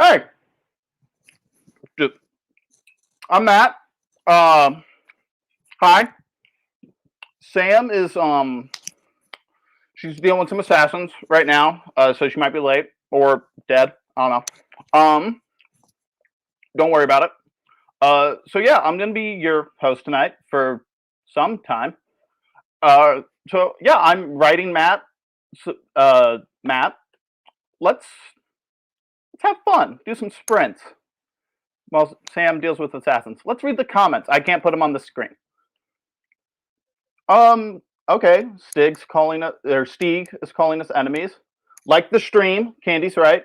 Hey, I'm Matt. Hi. Sam is she's dealing with some assassins right now, so she might be late or dead. I don't know. Don't worry about it. So yeah, I'm gonna be your host tonight for some time. So yeah, I'm writing Matt. Matt, let's have fun. Do some sprints while Sam deals with assassins. Let's read the comments. I can't put them on the screen. Okay. Stig is calling us enemies. Like the stream. Candy's right.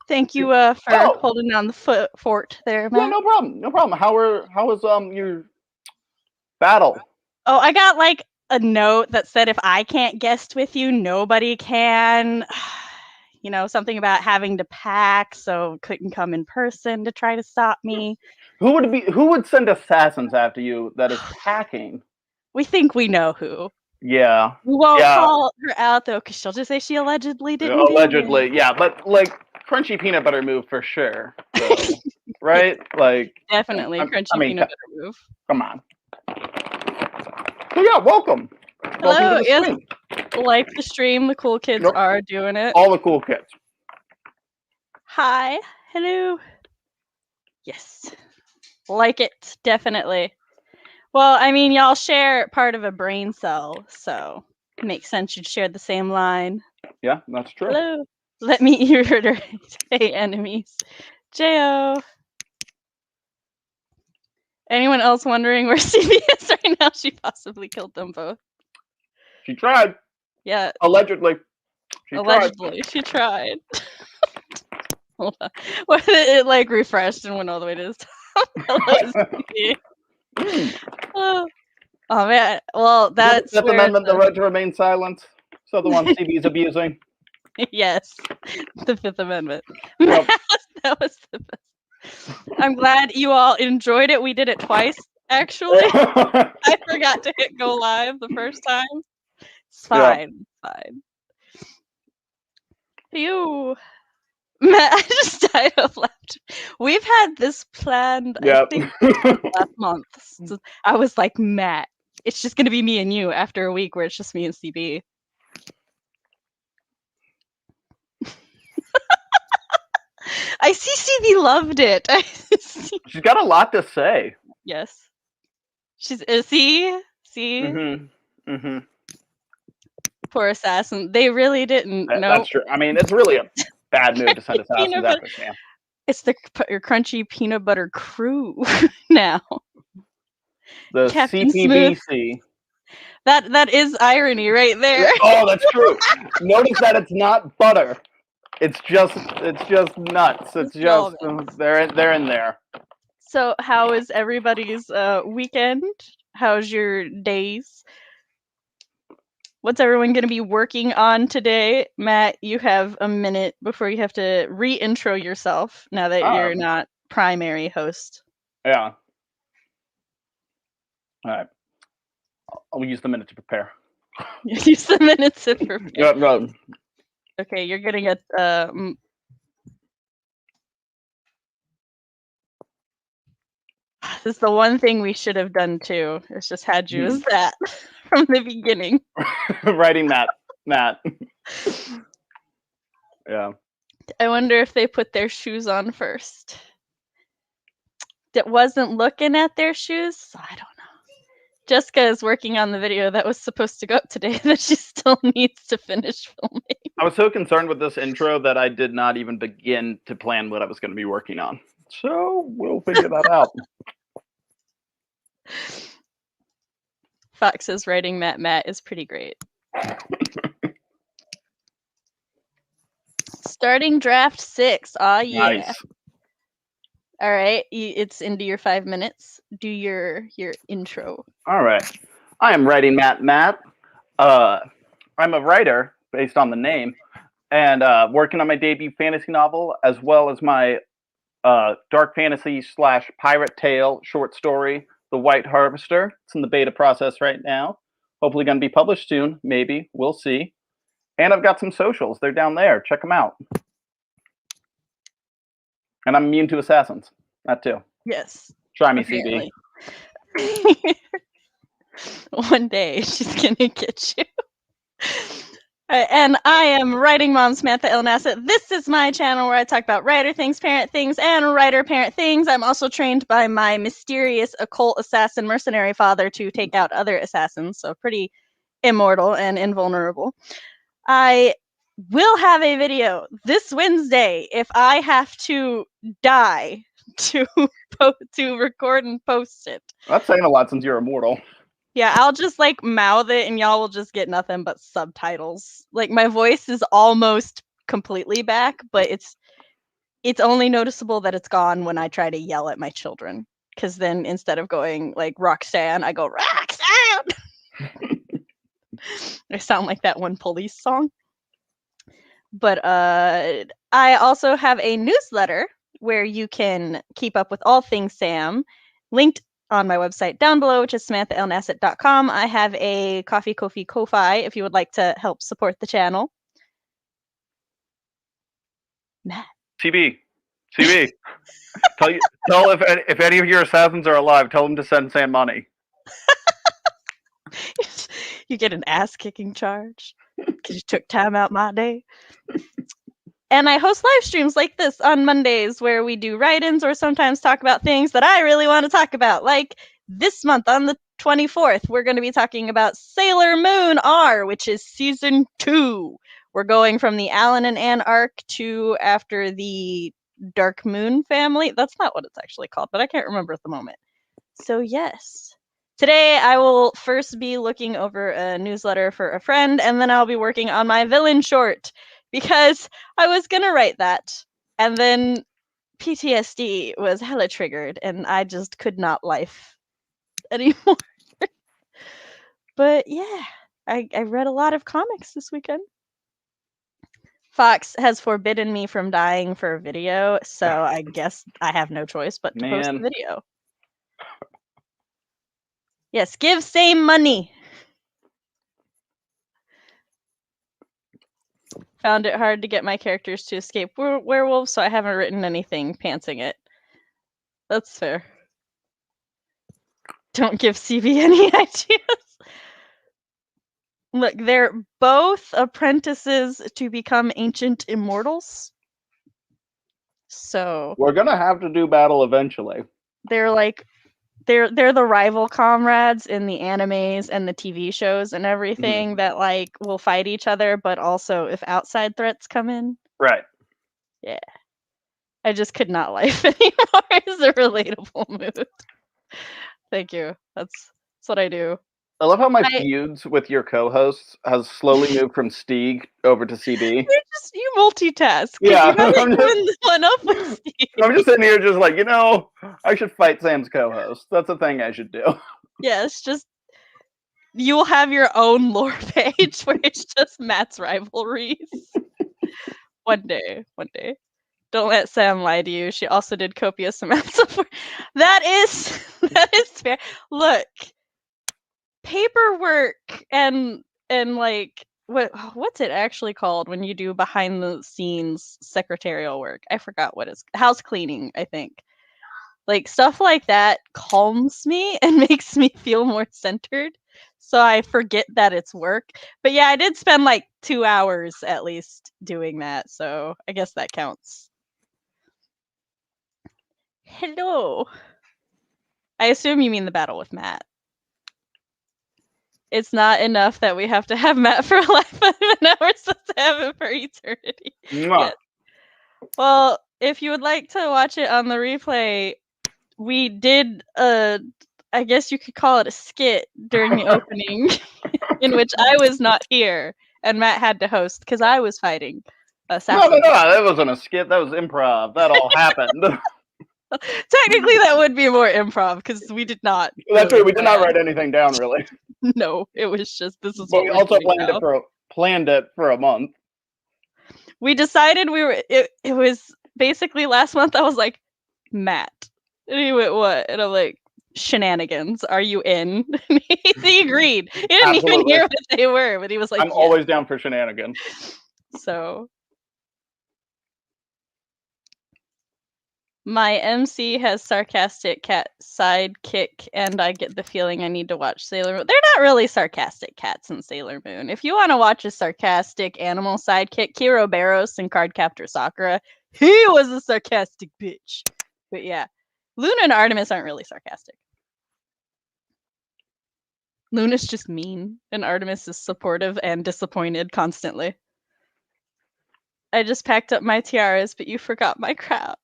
Thank you for holding down the fort there, Matt. Yeah, no problem. No problem. How was your battle? Oh, I got like a note that said if I can't guest with you, nobody can. You know, something about having to pack, so couldn't come in person to try to stop me. Who would send assassins after you that is packing? We think we know who. Yeah. We won't call her out though, because she'll just say she allegedly didn't Allegedly, do it. yeah, but like crunchy peanut butter move for sure. So, right? Like definitely crunchy peanut butter move. Come on. So yeah, welcome. Hello, welcome to the stream. Like the stream, the cool kids are doing it. All the cool kids. Hi. Hello. Yes. Like it, definitely. Well, I mean, y'all share part of a brain cell, so it makes sense you'd share the same line. Yeah, that's true. Hello. Let me reiterate. Hey, enemies. J.O. Anyone else wondering where CB is right now? She possibly killed them both. She tried. Yeah. Allegedly. She tried. Hold on. It like refreshed and went all the way to the top. Hello, CB. Oh man. Well, that's Fifth Amendment, the right to remain silent. So the one CB's abusing. Yes, the Fifth Amendment. Yep. That was the best. I'm glad you all enjoyed it. We did it twice, actually. I forgot to hit go live the first time. It's fine. Yeah. Fine. Phew. Matt, I just died of laughter. We've had this planned, I think, last month. So I was like, Matt, it's just going to be me and you after a week where it's just me and CB. I see CB loved it. She's got a lot to say. Yes. She's see? Mm-hmm. Poor assassin. They really didn't know. That's true. I mean, it's really a bad move to send assassins after Sam. It's your crunchy peanut butter crew now. The Captain CPBC. Smith. That is irony right there. Oh, that's true. Notice that it's not butter. It's just nuts. It's just they're in there. So how is everybody's weekend? How's your days? What's everyone going to be working on today? Matt, you have a minute before you have to re-intro yourself now that you're not primary host. Yeah. All right. I'll use the minute to prepare. Use the minute to prepare. Yeah, no. Okay, you're getting a this is the one thing we should have done too. It's just had you as that from the beginning. Writing Matt. Yeah. I wonder if they put their shoes on first. That wasn't looking at their shoes. So I don't know. Jessica is working on the video that was supposed to go up today that she still needs to finish filming. I was so concerned with this intro that I did not even begin to plan what I was going to be working on. So we'll figure that out. Fox is writing Matt is pretty great. Starting draft 6. Oh yeah. Nice. All right, it's into your 5 minutes. Do your intro. All right. I am writing Matt. I'm a writer based on the name, and working on my debut fantasy novel as well as my dark fantasy / pirate tale short story, The White Harvester. It's in the beta process right now. Hopefully going to be published soon. Maybe. We'll see. And I've got some socials. They're down there. Check them out. And I'm immune to assassins. That too. Yes. Try me, CB. Apparently. One day she's gonna get you. And I am Writing Mom Samantha Nasset. This is my channel where I talk about writer things, parent things, and writer-parent things. I'm also trained by my mysterious occult assassin mercenary father to take out other assassins, so pretty immortal and invulnerable. I will have a video this Wednesday if I have to die to record and post it. That's saying a lot since you're immortal. Yeah, I'll just like mouth it and y'all will just get nothing but subtitles. Like my voice is almost completely back, but it's only noticeable that it's gone when I try to yell at my children. Cause then instead of going like Roxanne, I go Roxanne. I sound like that one police song. But I also have a newsletter where you can keep up with all things Sam, linked on my website down below, which is samanthaalnasset.com. I have a Ko-fi if you would like to help support the channel. Matt. CB. Tell if any of your assassins are alive, tell them to send Sam money. You get an ass-kicking charge because you took time out my day. And I host live streams like this on Mondays where we do write-ins or sometimes talk about things that I really want to talk about. Like this month on the 24th, we're going to be talking about Sailor Moon R, which is season 2. We're going from the Alan and Anne arc to after the Dark Moon family. That's not what it's actually called, but I can't remember at the moment. So yes. Today, I will first be looking over a newsletter for a friend, and then I'll be working on my villain short, because I was going to write that, and then PTSD was hella triggered, and I just could not life anymore. But yeah, I read a lot of comics this weekend. Fox has forbidden me from dying for a video, so I guess I have no choice but to post the video. Yes, give Sam money. Found it hard to get my characters to escape werewolves, so I haven't written anything pantsing it. That's fair. Don't give CB any ideas. Look, they're both apprentices to become ancient immortals. So we're gonna have to do battle eventually. They're like they're the rival comrades in the animes and the TV shows and everything that like will fight each other, but also if outside threats come in. Right. Yeah. I just could not life anymore. It's a relatable mood. Thank you. That's what I do. I love how my feuds with your co-hosts has slowly moved from Stieg over to CB. You multitask. Yeah, you haven't given one up with Steve. I'm just sitting here just like, I should fight Sam's co-host. That's a thing I should do. Yeah, it's just you will have your own lore page where it's just Matt's rivalries. One day. Don't let Sam lie to you. She also did copious amounts of work. That is fair. Look, paperwork and like what's it actually called when you do behind the scenes secretarial work? I forgot what it's house cleaning, I think. Like stuff like that calms me and makes me feel more centered. So I forget that it's work. But yeah, I did spend like 2 hours at least doing that. So I guess that counts. Hello. I assume you mean the battle with Matt. It's not enough that we have to have Matt for life, and now we're supposed to have him for eternity. Yes. Well, if you would like to watch it on the replay, we did I guess you could call it a skit during the opening in which I was not here and Matt had to host because I was fighting assassins. No, that wasn't a skit. That was improv. That all happened. Technically, that would be more improv because we did not. That's true. We did not write anything down, really. No, it was just this is. But what we we're also doing planned it for a month. We decided it was basically last month. I was like, Matt, and he went, what? And I'm like, shenanigans. Are you in? He agreed. He didn't even hear what they were, but he was like, I'm always down for shenanigans. So. My MC has sarcastic cat sidekick, and I get the feeling I need to watch Sailor Moon. They're not really sarcastic cats in Sailor Moon. If you want to watch a sarcastic animal sidekick, Kiro Barros in Cardcaptor Sakura, he was a sarcastic bitch. But yeah, Luna and Artemis aren't really sarcastic. Luna's just mean, and Artemis is supportive and disappointed constantly. I just packed up my tiaras, but you forgot my crown.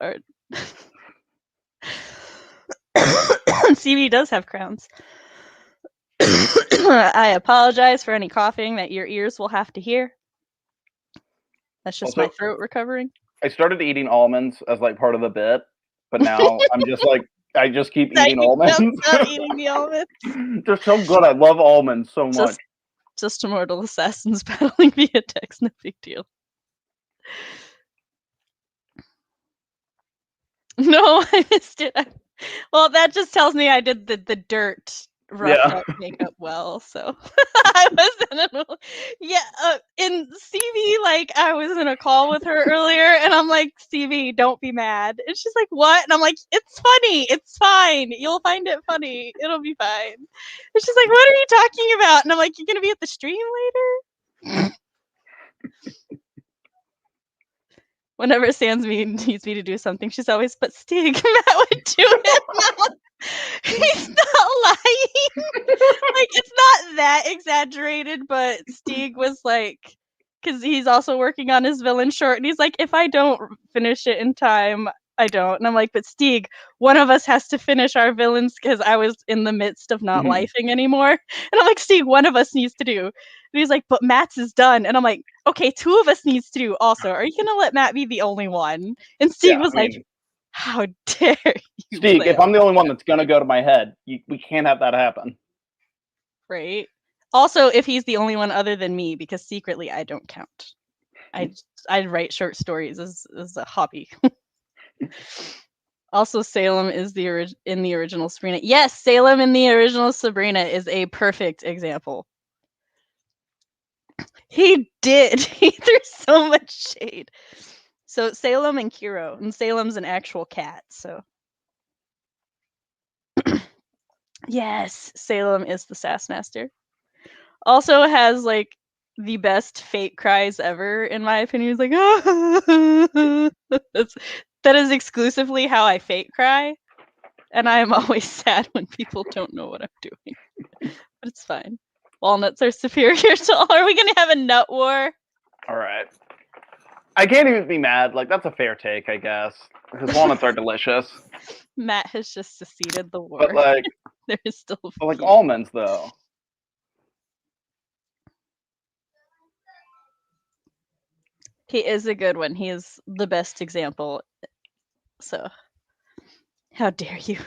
CV does have crowns. I apologize for any coughing that your ears will have to hear. That's just Also, my throat recovering. I started eating almonds as like part of the bit, but now I'm just like I just keep eating almonds. Stop eating the almonds. They're so good. I love almonds so much. Just Immortal Assassins battling via text, no big deal. No, I missed it. Well, that just tells me I did the dirt roughed up makeup well, so I was in CV, like I was in a call with her earlier, and I'm like, CV, don't be mad. And she's like, what? And I'm like, it's funny, it's fine, you'll find it funny, it'll be fine. And she's like, what are you talking about? And I'm like, you're gonna be at the stream later? Whenever Sans needs me to do something, she's always, but Stig, Matt would do it. He's not lying. Like, it's not that exaggerated, but Stig was like, because he's also working on his villain short, and he's like, if I don't finish it in time, I don't. And I'm like, but Stig, one of us has to finish our villains, because I was in the midst of not lifing anymore. And I'm like, Stig, one of us needs to do. And he's like, but Matt's is done. And I'm like, okay, two of us needs to do also. Are you gonna let Matt be the only one? And Stig was like, how dare you? Stig, if I'm the only one that's gonna go to my head, we can't have that happen. Right. Also, if he's the only one other than me, because secretly I don't count. I write short stories as a hobby. Also, Salem is in the original Sabrina. Yes, Salem in the original Sabrina is a perfect example. He did. He threw so much shade. So Salem and Kiro, and Salem's an actual cat. So yes, Salem is the Sass Master. Also has like the best fake cries ever, in my opinion. He's like, that is exclusively how I fake cry, and I am always sad when people don't know what I'm doing. But it's fine. Walnuts are superior to all. Are we gonna have a nut war? All right. I can't even be mad. Like, that's a fair take, I guess, because walnuts are delicious. Matt has just seceded the war. But like, there is still. But like almonds, though. He is a good one. He is the best example. So, how dare you?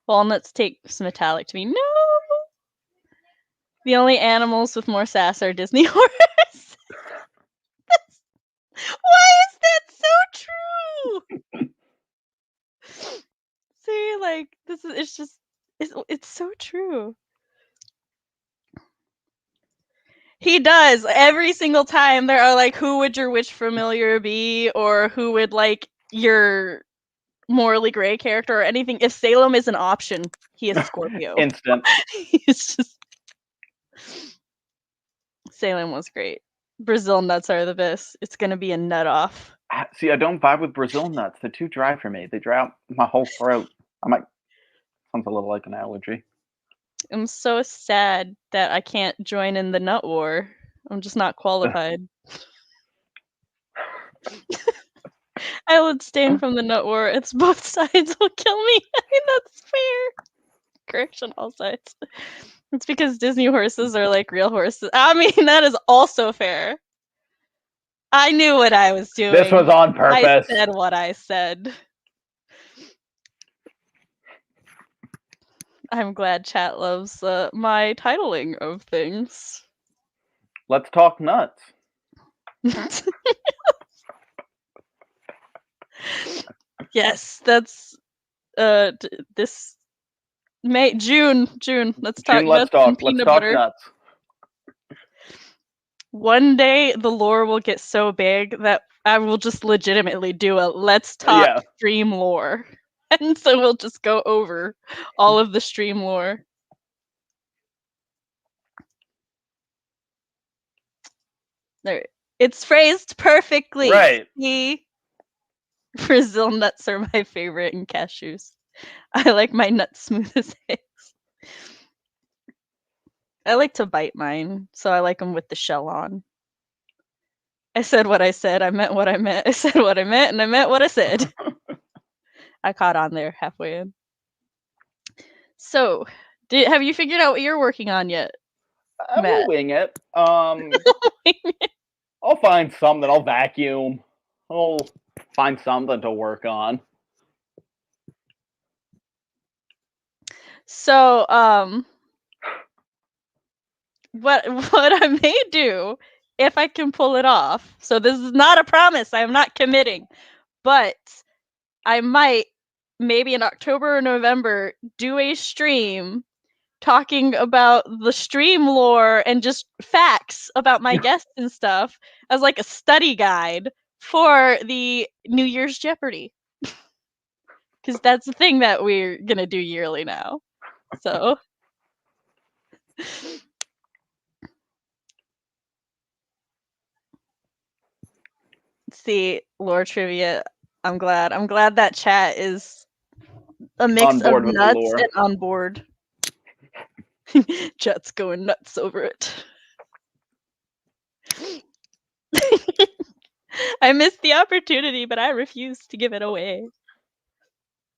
Walnuts take some metallic to me. No! The only animals with more sass are Disney horse. Why is that so true? See, like, it's so true. He does. Every single time there are like, who would your witch familiar be? Or who would like your morally gray character or anything? If Salem is an option, he is Scorpio. Instant. He's just... Salem was great. Brazil nuts are the best. It's going to be a nut off. See, I don't vibe with Brazil nuts. They're too dry for me. They dry out my whole throat. Sounds a little like an allergy. I'm so sad that I can't join in the nut war. I'm just not qualified. I would abstain from the nut war. It's both sides will kill me. I mean, that's fair. Correction, all sides. It's because Disney horses are like real horses. I mean, that is also fair. I knew what I was doing. This was on purpose. I said what I said. I'm glad chat loves my titling of things. Let's talk nuts. Yes, that's this May, June. Let's talk nuts and peanut butter. Nuts. One day the lore will get so big that I will just legitimately do a let's talk Yeah. stream lore. And so we'll just go over all of the stream lore. There, it's phrased perfectly. Right. See? Brazil nuts are my favorite, and cashews. I like my nuts smooth as eggs. I like to bite mine, so I like them with the shell on. I said what I said. I meant what I meant. I said what I meant, and I meant what I said. I caught on there halfway in. So, have you figured out what you're working on yet? I will Matt? wing it. I'll find something. I'll vacuum. I'll find something to work on. So, what I may do, if I can pull it off. So this is not a promise. I am not committing, but I might, maybe in October or November, do a stream talking about the stream lore and just facts about my guests and stuff as like a study guide for the New Year's Jeopardy. Because that's the thing that we're gonna do yearly now. So see, lore trivia. I'm glad that chat is a mix On board of with the nuts lore. and on board. Chat's going nuts over it. I missed the opportunity, but I refuse to give it away.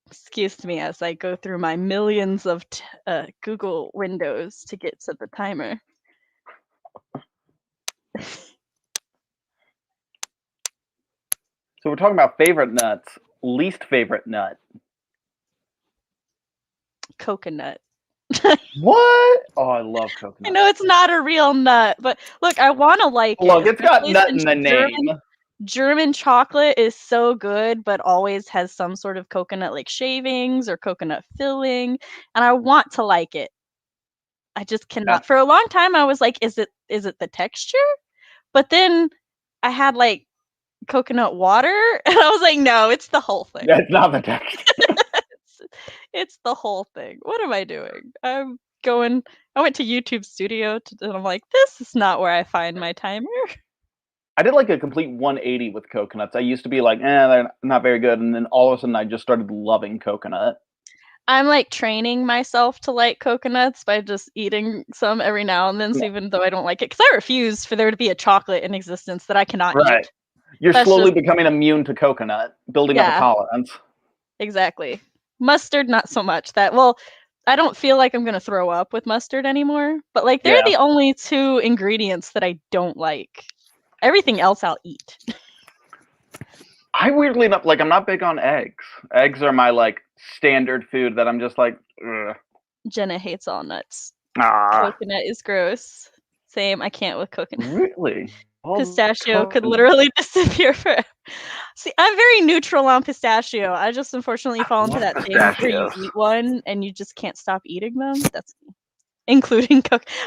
Excuse me as I go through my millions of Google windows to get to the timer. So we're talking about favorite nuts, least favorite nut. Coconut. What? Oh, I love coconut. I know it's not a real nut, but look, I want to like Look, it. it's got Especially nut in since the name. German chocolate is so good, but always has some sort of coconut like shavings or coconut filling, and I want to like it. I just cannot. For a long time, I was like, is it the texture? But then I had like coconut water, and I was like, no, it's the whole thing. That's not the texture. It's the whole thing. What am I doing? I went to YouTube Studio, and I'm like, this is not where I find my timer. I did like a complete 180 with coconuts. I used to be like, they're not very good, and then all of a sudden I just started loving coconut. I'm like training myself to like coconuts by just eating some every now and then, so even though I don't like it, because I refuse for there to be a chocolate in existence that I cannot Right. eat. You're That's slowly just, becoming immune to coconut, building up a yeah, tolerance. exactly. Mustard, not so much. I don't feel like I'm gonna throw up with mustard anymore. But like, they're Yeah. the only two ingredients that I don't like. Everything else I'll eat. I weirdly enough, like, I'm not big on eggs. Eggs are my like standard food that I'm just like, ugh. Jenna hates all nuts. Ah, Coconut is gross. Same. I can't with coconut. really? Pistachio could literally disappear forever. See, I'm very neutral on pistachio. I just unfortunately fall into that thing where you pistachios. eat one and you just can't stop eating them. That's me. Including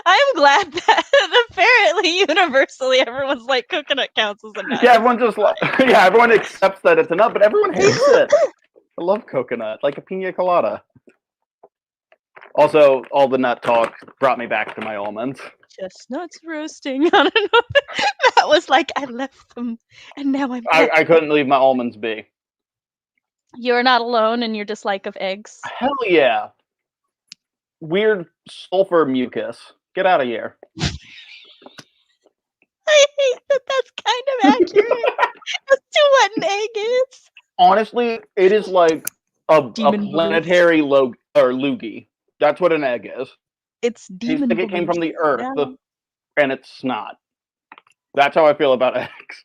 I'm glad that apparently universally everyone's like coconut counts as a nut. Yeah, everyone just like, yeah, everyone accepts that it's a nut, but everyone hates it. I love coconut, like a pina colada. Also, all the nut talk brought me back to my almonds. Chestnuts roasting. I don't know. That was like I left them, and now I'm back. I couldn't leave my almonds be. You're not alone in your dislike of eggs. Hell yeah. Weird sulfur mucus. Get out of here. I hate that that's kind of accurate as to what an egg is. Honestly, it is like a Demon planetary loogie. That's what an egg is. It's Tastes demon like it came from the earth, Yeah. and it's snot. That's how I feel about eggs.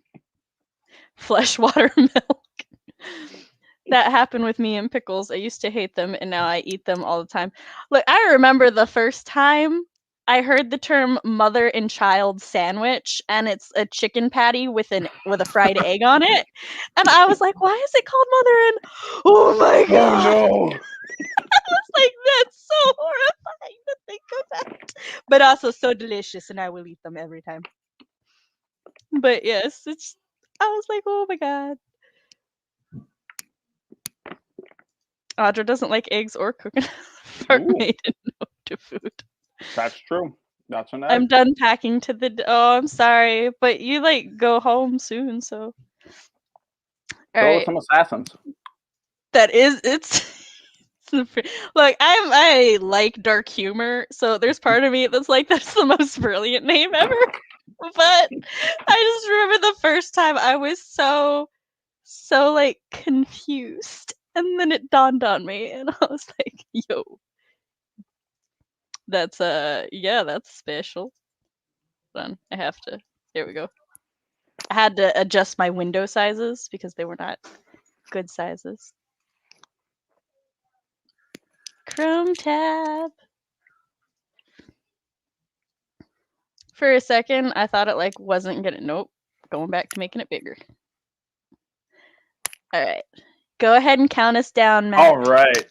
Freshwater milk. That happened with me and pickles. I used to hate them, and now I eat them all the time. Look, I remember the first time I heard the term mother and child sandwich, and it's a chicken patty with a fried egg on it. And I was like, why is it called mother and oh my god. Oh no. I was like, that's so horrifying to think about. But also so delicious, and I will eat them every time. But yes, I was like, oh my god. Audra doesn't like eggs or coconut fart Ooh. made into food. That's true. That's an egg. I'm done packing to the. Oh, I'm sorry, but you like go home soon, so. All Go with right, some assassins. that is it's. Look, I like dark humor, so there's part of me that's like that's the most brilliant name ever. But I just remember the first time I was so like confused, and then it dawned on me, and I was like, "Yo, that's yeah, that's special." Hold on, I have to. There we go. I had to adjust my window sizes because they were not good sizes. Chrome tab. For a second, I thought it like wasn't gonna. Nope. Going back to making it bigger. All right. Go ahead and count us down, Matt. All right.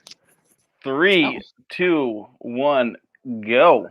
3, 2, 1, go.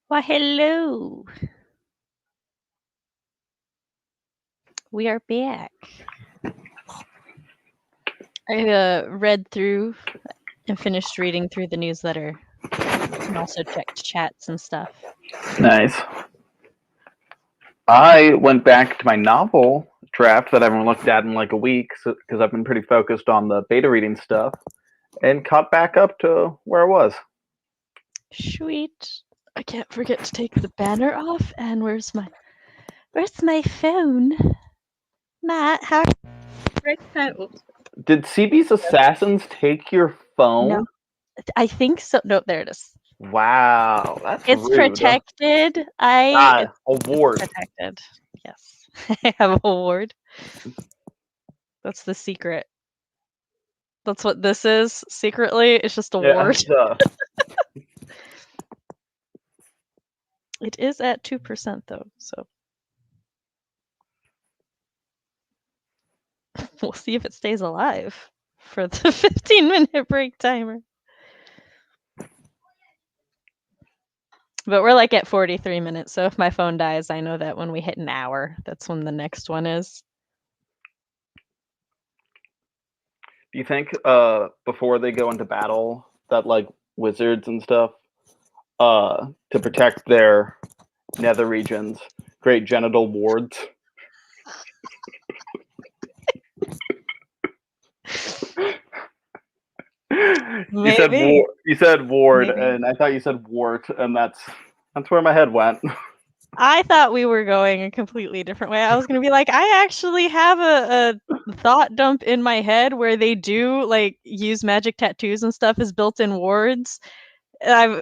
Well, hello. We are back. I read through and finished reading through the newsletter and also checked chats and stuff. Nice. I went back to my novel draft that I haven't looked at in like a week because I've been pretty focused on the beta reading stuff and caught back up to where I was. Sweet. I can't forget to take the banner off. And where's my phone? Matt, how? Oops. Did CB's Assassins take your phone? No, I think so. No, there it is. Wow, that's It's rude. protected. Award. It's protected. Yes, I have a ward. That's the secret. That's what this is. Secretly, it's just a ward. It is at 2% though, so we'll see if it stays alive for the 15-minute break timer. But we're like at 43 minutes, so if my phone dies, I know that when we hit an hour, that's when the next one is. Do you think before they go into battle that like wizards and stuff to protect their nether regions create genital wards? Maybe. You said ward, Maybe. and I thought you said wart, and that's where my head went. I thought we were going a completely different way. I was gonna be like, I actually have a thought dump in my head where they do like use magic tattoos and stuff as built-in wards. I've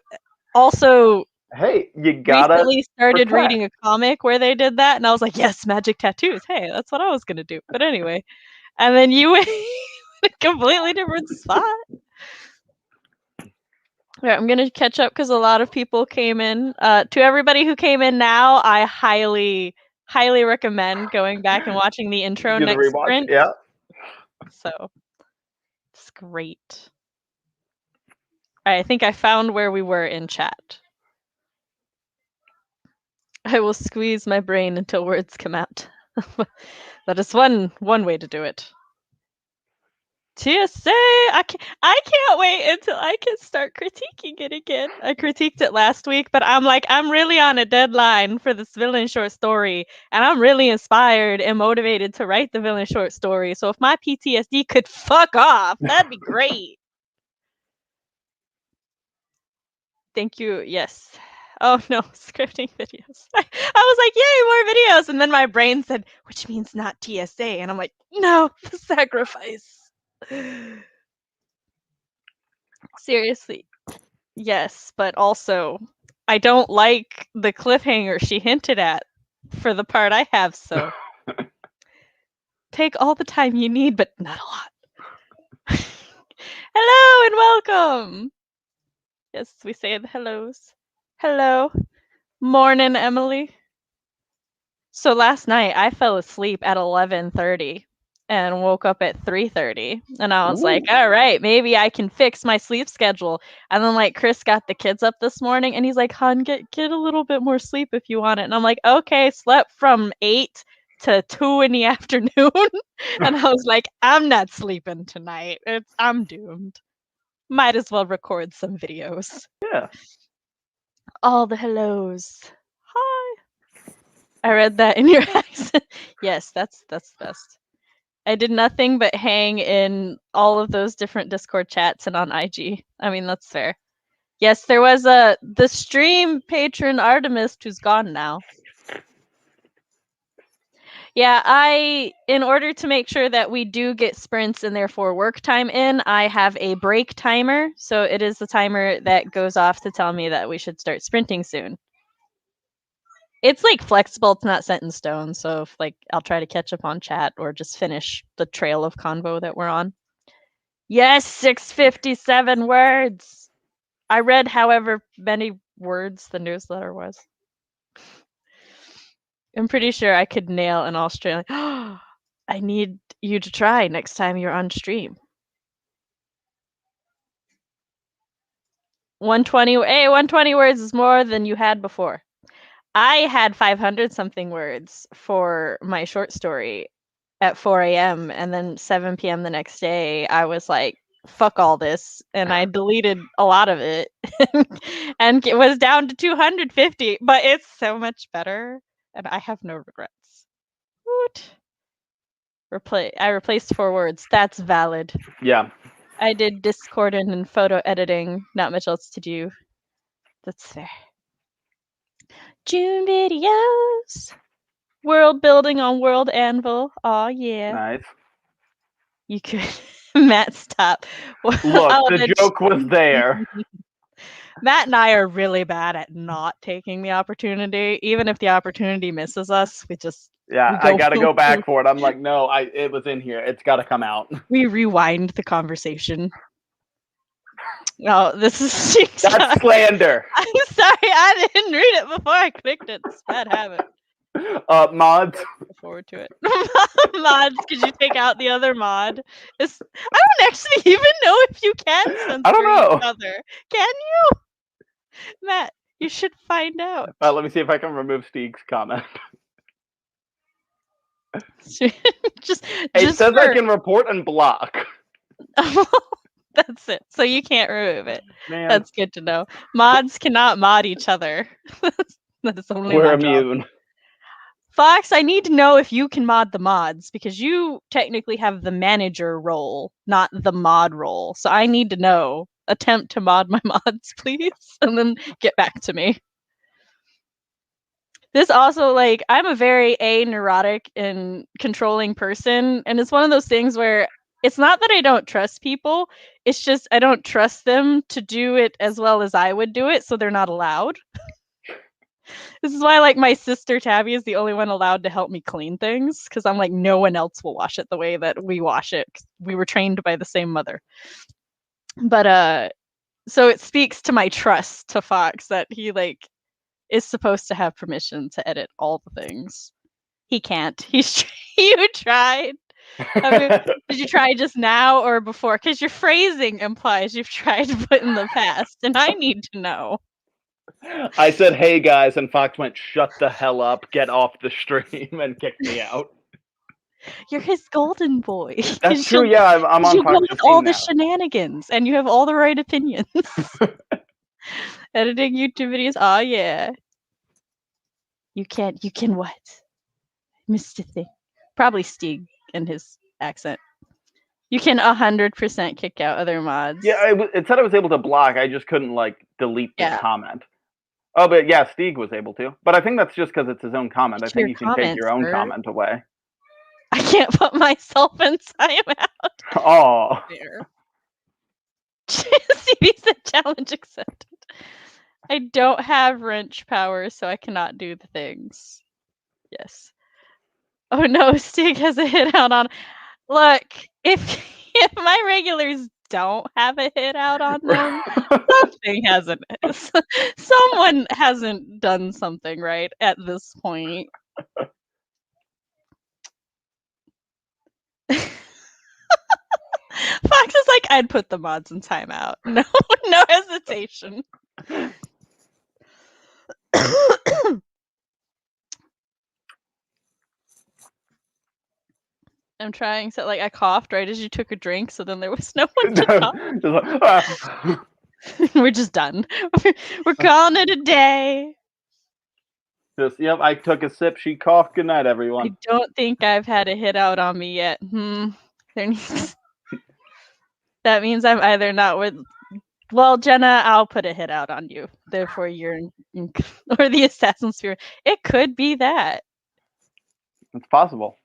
also you gotta recently started protect. reading a comic where they did that, and I was like, yes, magic tattoos. Hey, that's what I was gonna do. But anyway, and then you went a completely different spot. Yeah, I'm gonna catch up because a lot of people came in. To everybody who came in now, I highly recommend going back and watching the intro Do the next rewatch, sprint. yeah. So it's great. I think I found where we were in chat. I will squeeze my brain until words come out. That is one way to do it. TSA! I can't wait until I can start critiquing it again. I critiqued it last week, but I'm like, I'm really on a deadline for this villain short story, and I'm really inspired and motivated to write the villain short story. So if my PTSD could fuck off, that'd be great. Thank you. Yes. Oh no, scripting videos. I was like, yay, more videos. And then my brain said, which means not TSA. And I'm like, no, the sacrifice. Seriously. Yes, but also, I don't like the cliffhanger she hinted at for the part I have, so take all the time you need, but not a lot. Hello and welcome. Yes, we say the hellos. Hello. Morning, Emily. So last night I fell asleep at 11:30 and woke up at 3:30, and I was like, all right, maybe I can fix my sleep schedule. And then like Chris got the kids up this morning and he's like, hun, get a little bit more sleep if you want it. And I'm like, okay, slept from 8 to 2 in the afternoon. And I was like, I'm not sleeping tonight. I'm doomed. Might as well record some videos. Yeah. All the hellos. Hi. I read that in your accent. Yes, that's best. I did nothing but hang in all of those different Discord chats and on IG. I mean, that's fair. Yes, there was the stream patron Artemis who's gone now. Yeah, in order to make sure that we do get sprints and therefore work time in, I have a break timer. So it is the timer that goes off to tell me that we should start sprinting soon. It's like flexible, it's not set in stone. So if like I'll try to catch up on chat or just finish the trail of convo that we're on. Yes, 657 words. I read however many words the newsletter was. I'm pretty sure I could nail an Australian. I need you to try next time you're on stream. 120. Hey, 120 words is more than you had before. I had 500 something words for my short story at 4 a.m. and then 7 p.m. the next day. I was like, fuck all this, and I deleted a lot of it and it was down to 250, but it's so much better and I have no regrets. Woot. I replaced 4 words. That's valid. Yeah. I did Discord and photo editing. Not much else to do. That's fair. June videos. World building on World Anvil. Oh yeah. Nice. You could Matt, stop. Look, Oh, the joke was there. Matt and I are really bad at not taking the opportunity. Even if the opportunity misses us, we I gotta go back for it. I'm like, no, it was in here. It's gotta come out. We rewind the conversation. Oh, this is That's slander. I'm sorry, I didn't read it before I clicked it. It's a bad habit. Mods. Look forward to it. Mods, could you take out the other mod? I don't actually even know if you can censor I don't know. each other. Can you? Matt, you should find out. Let me see if I can remove Steeg's comment. It says I can report and block. That's it. So you can't remove it. Man. That's good to know. Mods cannot mod each other. That's only We're my immune. job. Fox, I need to know if you can mod the mods because you technically have the manager role, not the mod role. So I need to know. Attempt to mod my mods, please, and then get back to me. This also, like, I'm a very neurotic and controlling person, and it's one of those things where it's not that I don't trust people, it's just I don't trust them to do it as well as I would do it, so they're not allowed. This is why, like, my sister Tabby is the only one allowed to help me clean things, because I'm like, no one else will wash it the way that we wash it. We were trained by the same mother. But, so it speaks to my trust to Fox that he, like, is supposed to have permission to edit all the things. He can't. You tried. I mean, did you try just now or before? Because your phrasing implies you've tried to put in the past, and I need to know. I said, hey guys, and Fox went, shut the hell up, get off the stream, and kicked me out. You're his golden boy. That's true, yeah, I'm on you Fox go with all the shenanigans, and you have all the right opinions. Editing YouTube videos, oh yeah. You can what? Mr. Thing. Probably Steeg in his accent. You can 100% kick out other mods. Yeah, it said I was able to block. I just couldn't, like, delete the comment. Oh, but yeah, Steeg was able to. But I think that's just because it's his own comment. I think you can take your own comment away. I can't put myself in timeout. Oh. CB said challenge accepted. I don't have wrench power, so I cannot do the things. Yes. Oh no, Steeg has a hit out on. Look, if my regulars don't have a hit out on them, someone hasn't done something right at this point. Fox is like, I'd put the mods in timeout. No hesitation. I'm trying so like I coughed right as you took a drink, so then there was no one to talk. We're just done. We're calling it a day. Yep, I took a sip, she coughed. Good night, everyone. I don't think I've had a hit out on me yet. That means I'm either not with. Well, Jenna, I'll put a hit out on you. Therefore, you're or the Assassin Spirit. It could be that. It's possible.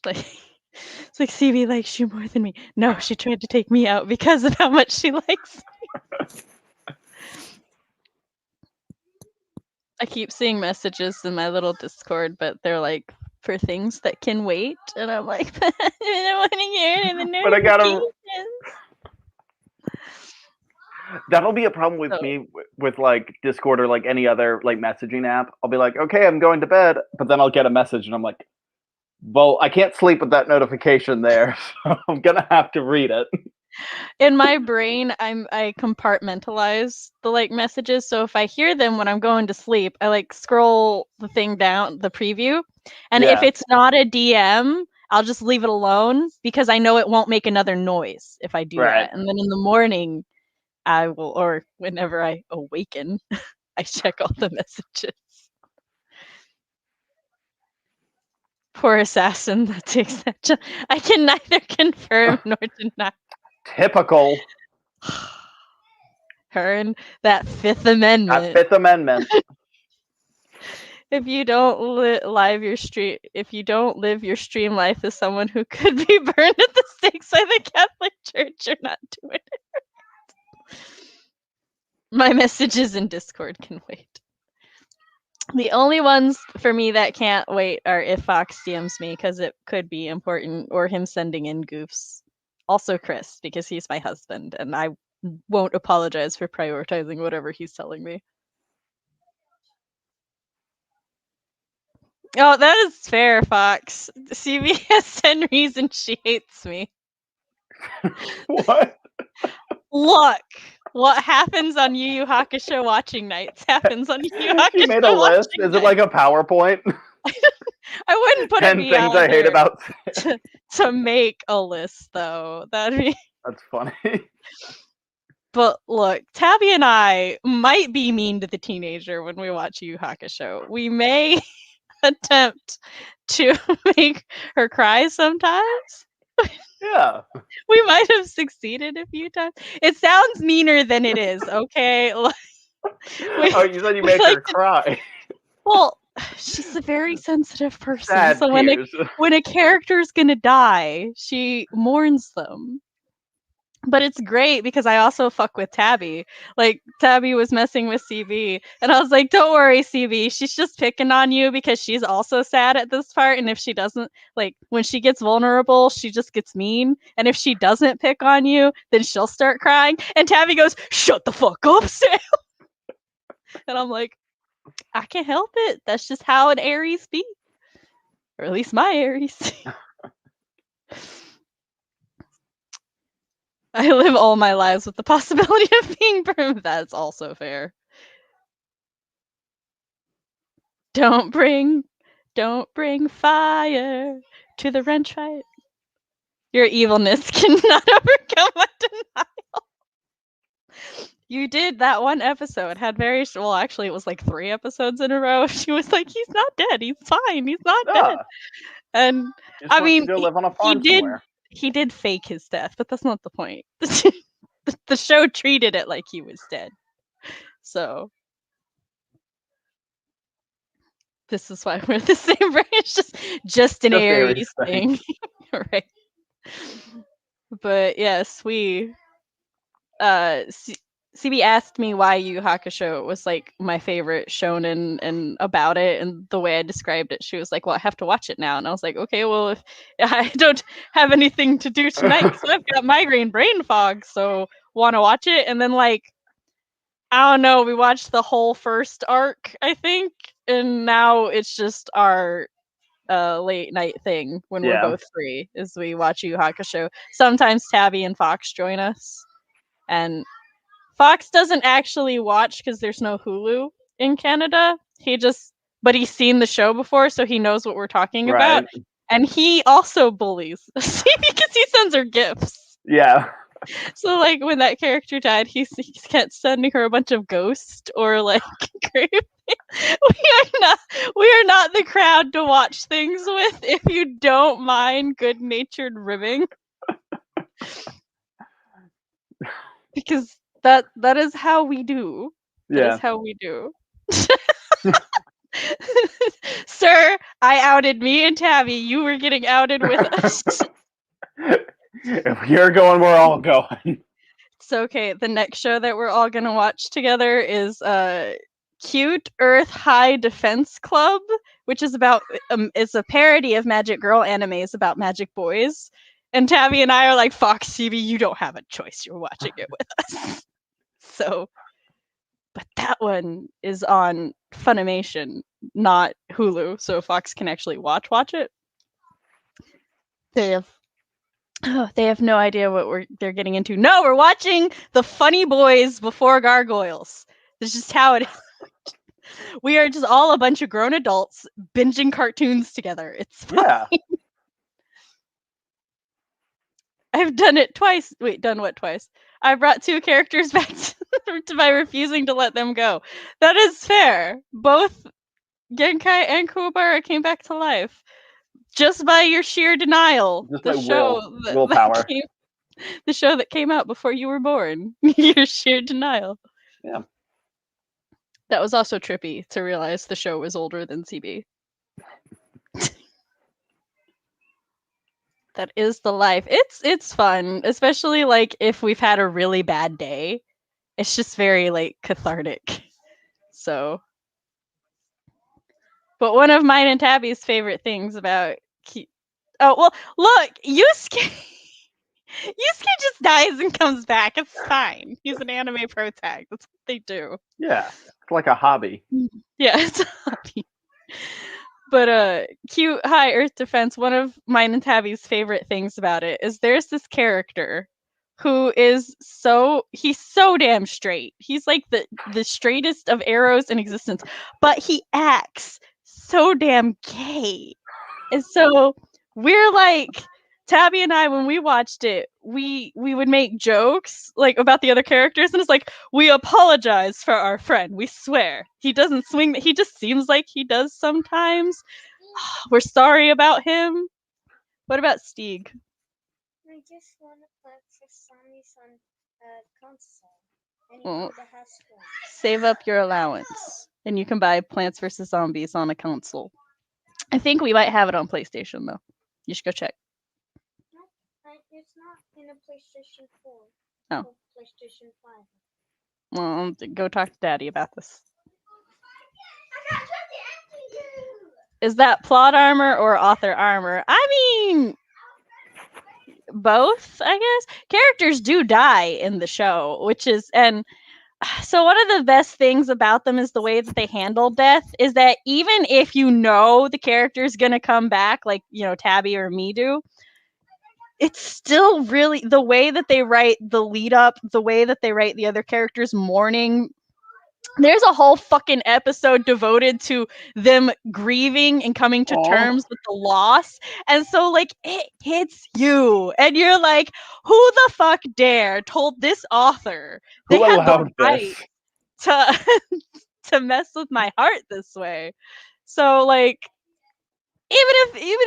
It's like CB likes you more than me. No, she tried to take me out because of how much she likes me. I keep seeing messages in my little Discord, but they're like for things that can wait, and I'm like, I don't want to hear the notifications. But I gotta. That'll be a problem with me with like Discord or like any other like messaging app. I'll be like, okay, I'm going to bed, but then I'll get a message and I'm like, well, I can't sleep with that notification there, so I'm gonna have to read it. In my brain, I compartmentalize the like messages. So if I hear them when I'm going to sleep, I like scroll the thing down, the preview. And if Yeah. it's not a DM, I'll just leave it alone because I know it won't make another noise if I do Right. that. And then in the morning, I will, or whenever I awaken, I check all the messages. Poor assassin that takes that job. I can neither confirm nor deny. Typical. Her and that Fifth Amendment. Fifth Amendment. If you don't if you don't live your stream life as someone who could be burned at the stakes by the Catholic Church, you're not doing it right. My messages in Discord can wait. The only ones for me that can't wait are if Fox DMs me because it could be important, or him sending in goofs. Also Chris, because he's my husband and I won't apologize for prioritizing whatever he's telling me. Oh, that is fair, Fox. CB has 10 reasons she hates me. What? Look, what happens on Yu Yu Hakusho watching nights happens on Yu Yu Hakusho. You made a list? Is it like a PowerPoint? I wouldn't put 10 it things I hate about to make a list, though. That'd be. That's funny. But look, Tabby and I might be mean to the teenager when we watch Yu Yu Hakusho. We may attempt to make her cry sometimes. Yeah. We might have succeeded a few times. It sounds meaner than it is, okay? Oh, you said you make her cry. Well, she's a very sensitive person. Sad so when a character's gonna die, she mourns them. But it's great because I also fuck with Tabby. Like, Tabby was messing with CB, and I was like, don't worry, CB, she's just picking on you because she's also sad at this part, and if she doesn't, like, when she gets vulnerable, she just gets mean, and if she doesn't pick on you, then she'll start crying, and Tabby goes, shut the fuck up, Sam! And I'm like, I can't help it. That's just how an Aries be. Or at least my Aries. I live all my lives with the possibility of being burned. That's also fair. Don't bring fire to the wrench fight. Your evilness cannot overcome my denial. You did that one episode. Had very well, actually, it was like 3 episodes in a row. She was like, "He's not dead. He's fine. He's not dead." And I mean, to live on a farm somewhere. He did fake his death, but that's not the point. The show treated it like he was dead. So this is why we're the same brain. It's just an Aries thing. Right. But yes, we CB asked me why Yu Yu Hakusho was like my favorite shonen and about it, and the way I described it, she was like, well, I have to watch it now. And I was like, okay, well, if I don't have anything to do tonight, so I've got migraine brain fog, so want to watch it. And then, like, I don't know, we watched the whole first arc, I think, and now it's just our late night thing when we're both free, is we watch Yu Yu Hakusho. Sometimes Tabby and Fox join us, and Fox doesn't actually watch because there's no Hulu in Canada. But he's seen the show before, so he knows what we're talking about. And he also bullies because he sends her gifts. Yeah. So, like, when that character died, he kept sending her a bunch of ghosts or like grave. We are not the crowd to watch things with if you don't mind good-natured ribbing. Because that is how we do. That is how we do. Sir, I outed me and Tabby. You were getting outed with us. If you're going, we're all going. It's okay. The next show that we're all gonna watch together is Cute Earth High Defense Club, which is about it's a parody of Magic Girl animes about magic boys. And Tabby and I are like, Fox TV, you don't have a choice. You're watching it with us. So, but that one is on Funimation, not Hulu, so Fox can actually watch it. They have Oh, they have no idea what they're getting into. No, we're watching the Funny Boys before Gargoyles. This is just how it is. We are just all a bunch of grown adults binging cartoons together. It's fine. Yeah. I've done it twice. Wait, done what twice? I brought 2 characters back by refusing to let them go. That is fair. Both Genkai and Kuwabara came back to life just by your sheer denial. Just The by show willpower. the show that came out before you were born. Your sheer denial. Yeah. That was also trippy to realize the show was older than CB. That is the life. It's fun, especially like if we've had a really bad day. It's just very like cathartic. So, but one of mine and Tabby's favorite things about oh well, look, Yusuke just dies and comes back. It's fine. He's an anime pro tag. That's what they do. Yeah. It's like a hobby. Yeah, it's a hobby. But cute High Earth Defense, one of mine and Tabby's favorite things about it is there's this character who is he's so damn straight. He's like the straightest of arrows in existence, but he acts so damn gay. And so we're like Tabby and I, when we watched it, we would make jokes like about the other characters, and it's like, we apologize for our friend. We swear he doesn't swing. He just seems like he does sometimes. We're sorry about him. What about Stieg? I just want to play for Sammy's on console. Well, save up your allowance, and you can buy Plants vs. Zombies on a console. I think we might have it on PlayStation, though. You should go check. No, it's not in a PlayStation 4. Oh. Or PlayStation 5. Well, go talk to Daddy about this. Is that plot armor or author armor? I mean, both, I guess. Characters do die in the show, which is, and so one of the best things about them is the way that they handle death is that even if you know the character's gonna come back, like, you know, Tabby or me do, it's still really the way that they write the lead up, the way that they write the other characters' mourning. There's a whole fucking episode devoted to them grieving and coming to terms with the loss. And so, like, it hits you. And you're like, who the fuck told this author they Who had the allowed right this? to mess with my heart this way? So, like, even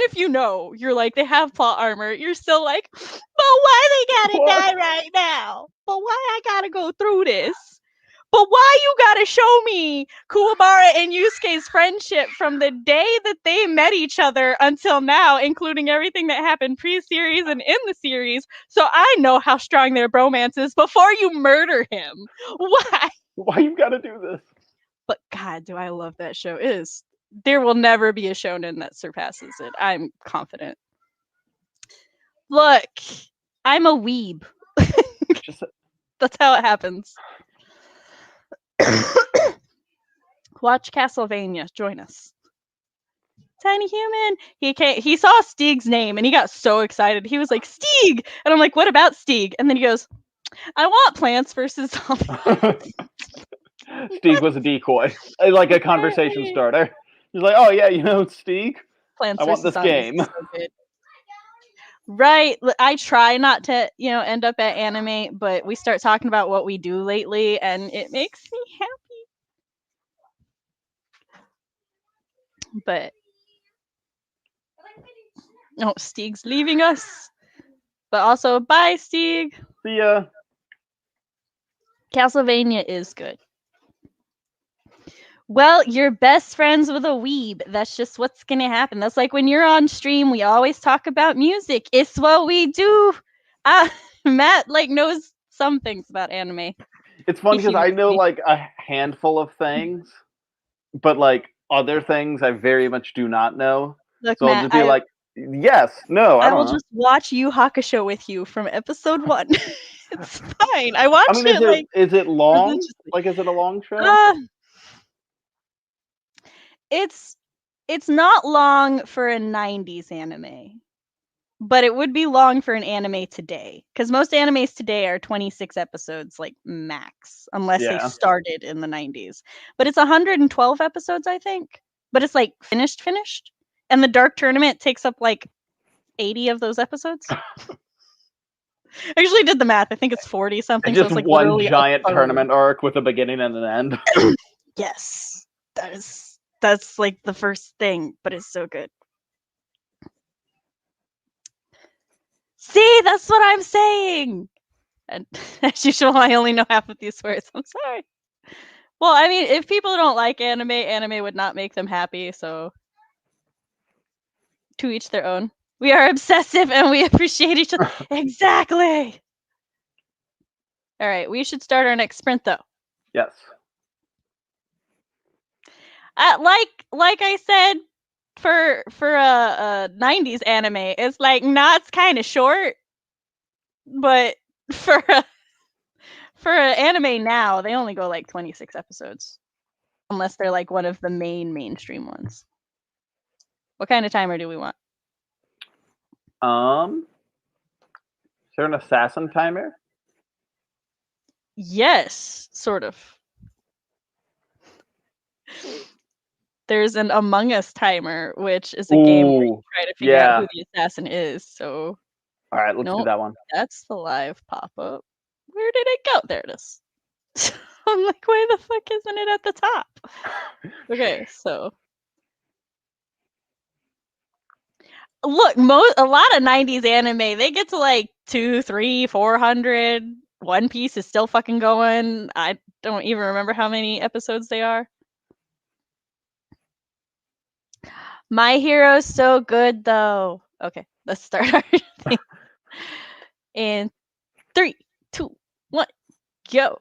if you know, you're like, they have plot armor, you're still like, but why they gotta die right now? But why I gotta go through this? But why you gotta show me Kuwabara and Yusuke's friendship from the day that they met each other until now, including everything that happened pre-series and in the series, so I know how strong their bromance is before you murder him? Why? Why you gotta do this? But God, do I love that show. There will never be a shonen that surpasses it. I'm confident. Look, I'm a weeb. That's how it happens. Watch Castlevania. Join us. Tiny human. He saw Stieg's name and he got so excited. He was like, Stieg! And I'm like, what about Stieg? And then he goes, I want Plants vs. Zombies. Stieg was a decoy. Like a conversation starter. He's like, oh yeah, you know Stieg? Plants I want vs. this Zombies game. is so good. Right. I try not to, end up at anime, but we start talking about what we do lately and it makes me happy. But no, Stieg's leaving us. But also, bye, Stieg. See ya. Castlevania is good. Well, you're best friends with a weeb. That's just what's gonna happen. That's like when you're on stream, we always talk about music. It's what we do. Matt knows some things about anime. It's fun because I know like a handful of things, but like other things I very much do not know. Look, so Matt, I'll just be like, yes, no, I will don't know. just watch Yu Hakusho with you from episode 1. It's fine. I watched is it long? Like, is it a long show? It's not long for a 90s anime. but it would be long for an anime today, because most animes today are 26 episodes, like max, unless they Yeah. started in the 90s. But it's 112 episodes, I think. But it's like finished, and the Dark Tournament takes up like 80 of those episodes. I actually did the math. I think it's 40 something. It's So just it's like one literally a giant third. tournament arc with a beginning and an end. Yes, that's like the first thing, but it's so good. See, that's what I'm saying. And as usual, I only know half of these words. I'm sorry. Well, I mean, if people don't like anime would not make them happy. So, to each their own. We are obsessive and we appreciate each other. Exactly. All right, we should start our next sprint though. Yes. Like I said, for a 90s anime, it's like it's kind of short, but for an anime now, they only go like 26 episodes, unless they're like one of the mainstream ones. What kind of timer do we want? Is there an assassin timer? Yes, sort of. There's an Among Us timer, which is a game where you Ooh, try to figure out yeah. who the assassin is. So, All right, let's do nope, that one. that's the live pop-up. Where did it go? There it is. I'm like, why the fuck isn't it at the top? Okay, so look, a lot of 90s anime, they get to like 200, 300, 400. One Piece is still fucking going. I don't even remember how many episodes they are. My Hero's so good though. Okay, let's start our thing. In 3, 2, 1, go.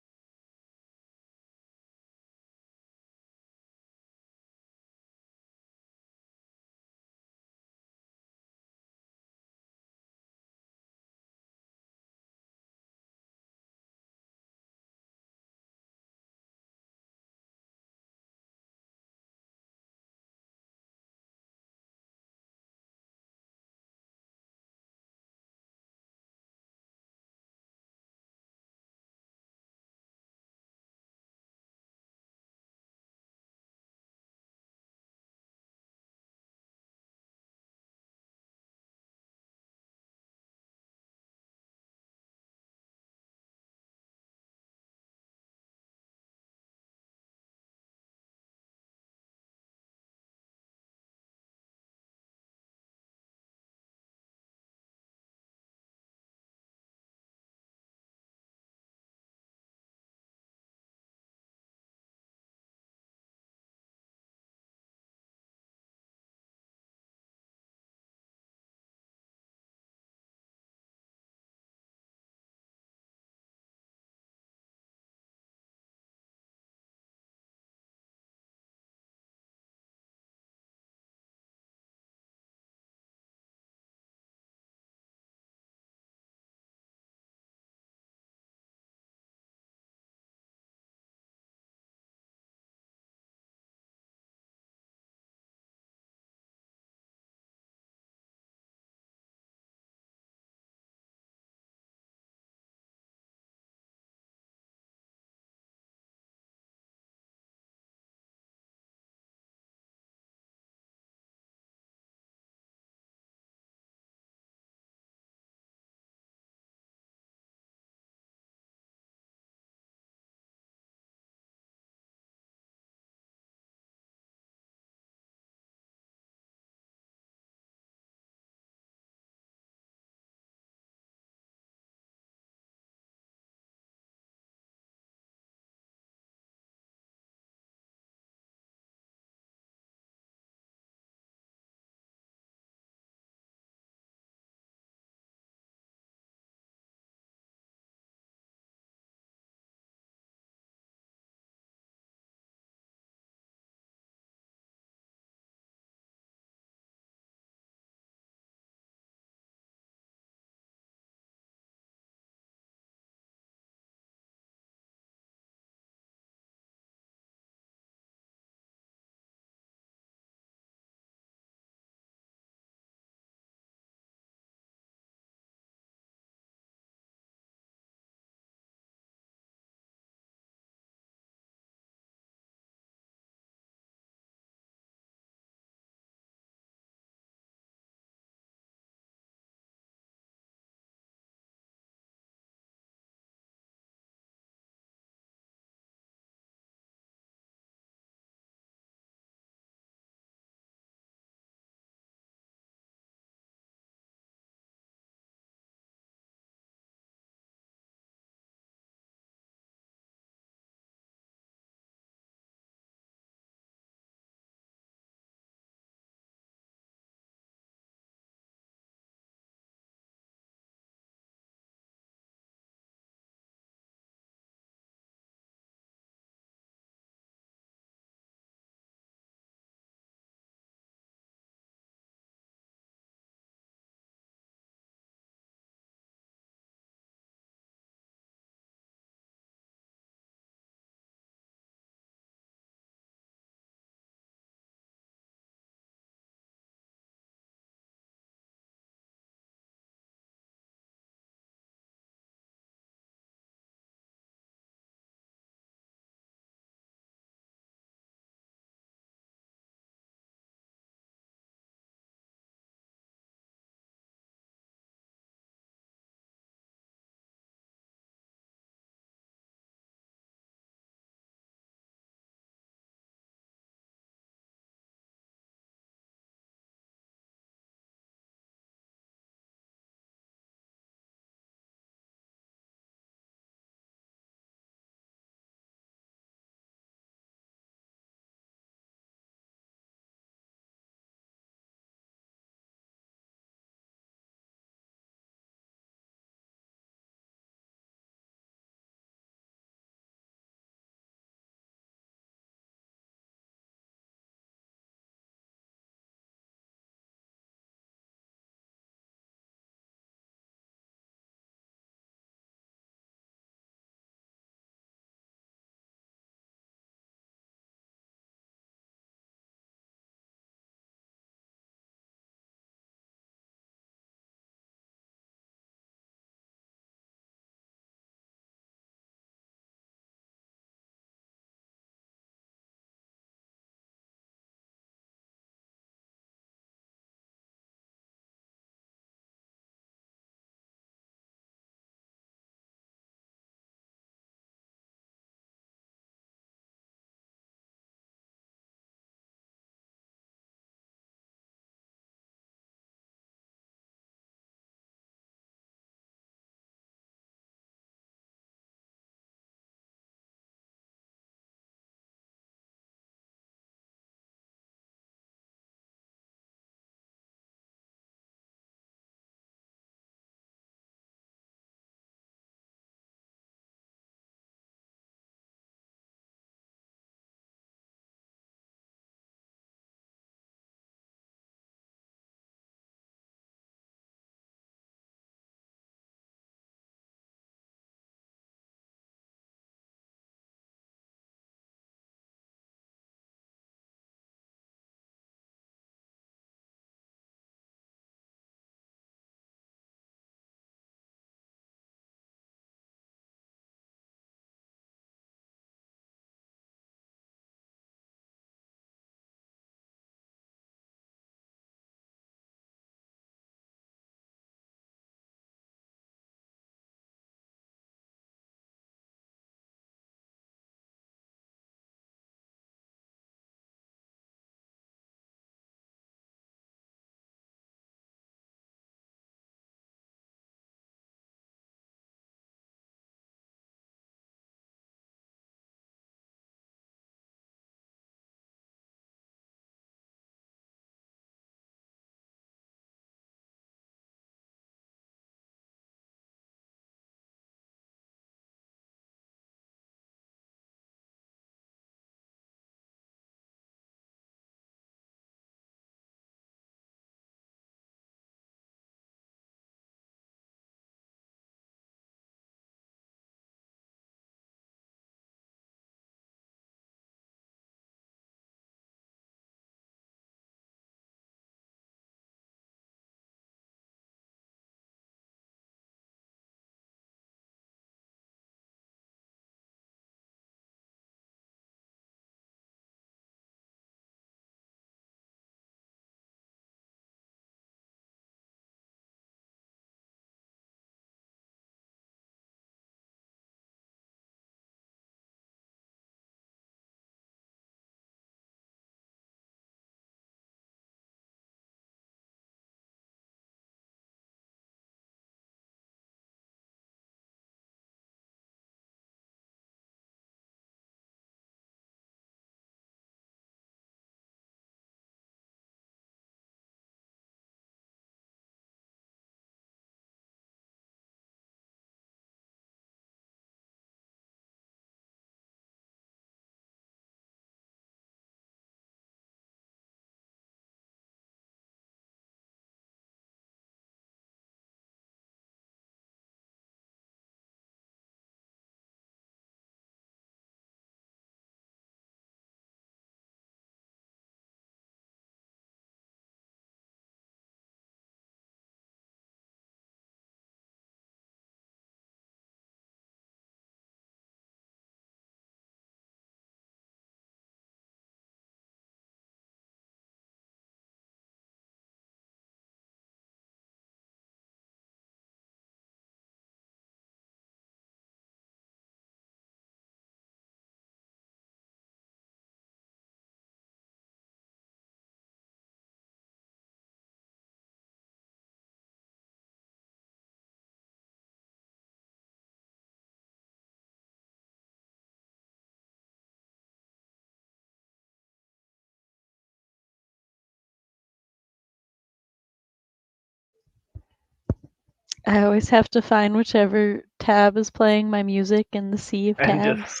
I always have to find whichever tab is playing my music in the sea of And tabs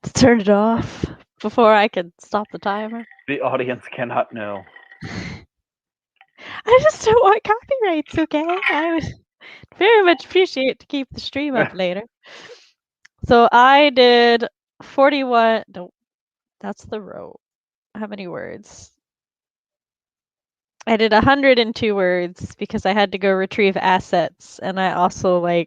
to turn it off before I can stop the timer. the audience cannot know. I just don't want copyrights, okay? I would very much appreciate to keep the stream up later. So I did 41. No, that's the row. How many words? I did 102 words because I had to go retrieve assets, and I also I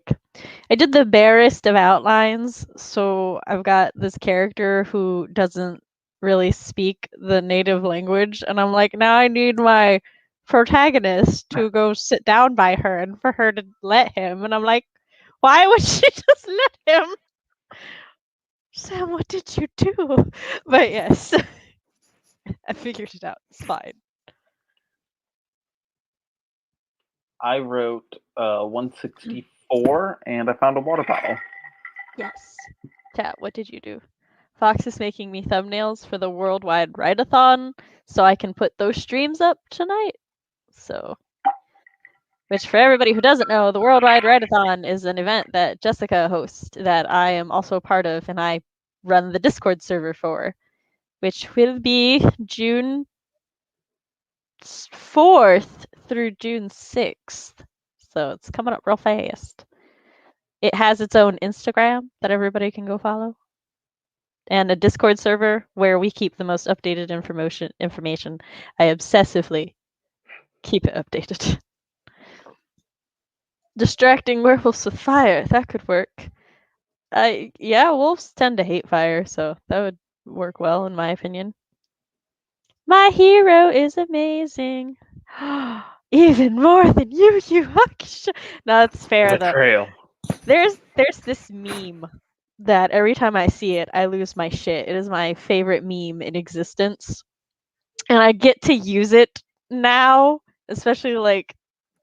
did the barest of outlines. So I've got this character who doesn't really speak the native language, and I'm like, now I need my protagonist to go sit down by her and for her to let him, and I'm like, why would she just let him? Sam, what did you do? But yes, I figured it out. It's fine. I wrote 164, and I found a water bottle. Yes. Cat, what did you do? Fox is making me thumbnails for the worldwide Writeathon, so I can put those streams up tonight. So, which for everybody who doesn't know, the worldwide Writeathon is an event that Jessica hosts that I am also part of, and I run the Discord server for, which will be June 4th through June 6th. So it's coming up real fast. It has its own Instagram that everybody can go follow, and a Discord server where we keep the most updated information. I obsessively keep it updated. Distracting werewolves with fire, that could work. Yeah, wolves tend to hate fire, so that would work well in my opinion. My hero is amazing. Even more than you Hakusho. No, that's fair though. Betrayal. There's this meme that every time I see it, I lose my shit. It is my favorite meme in existence. And I get to use it now, especially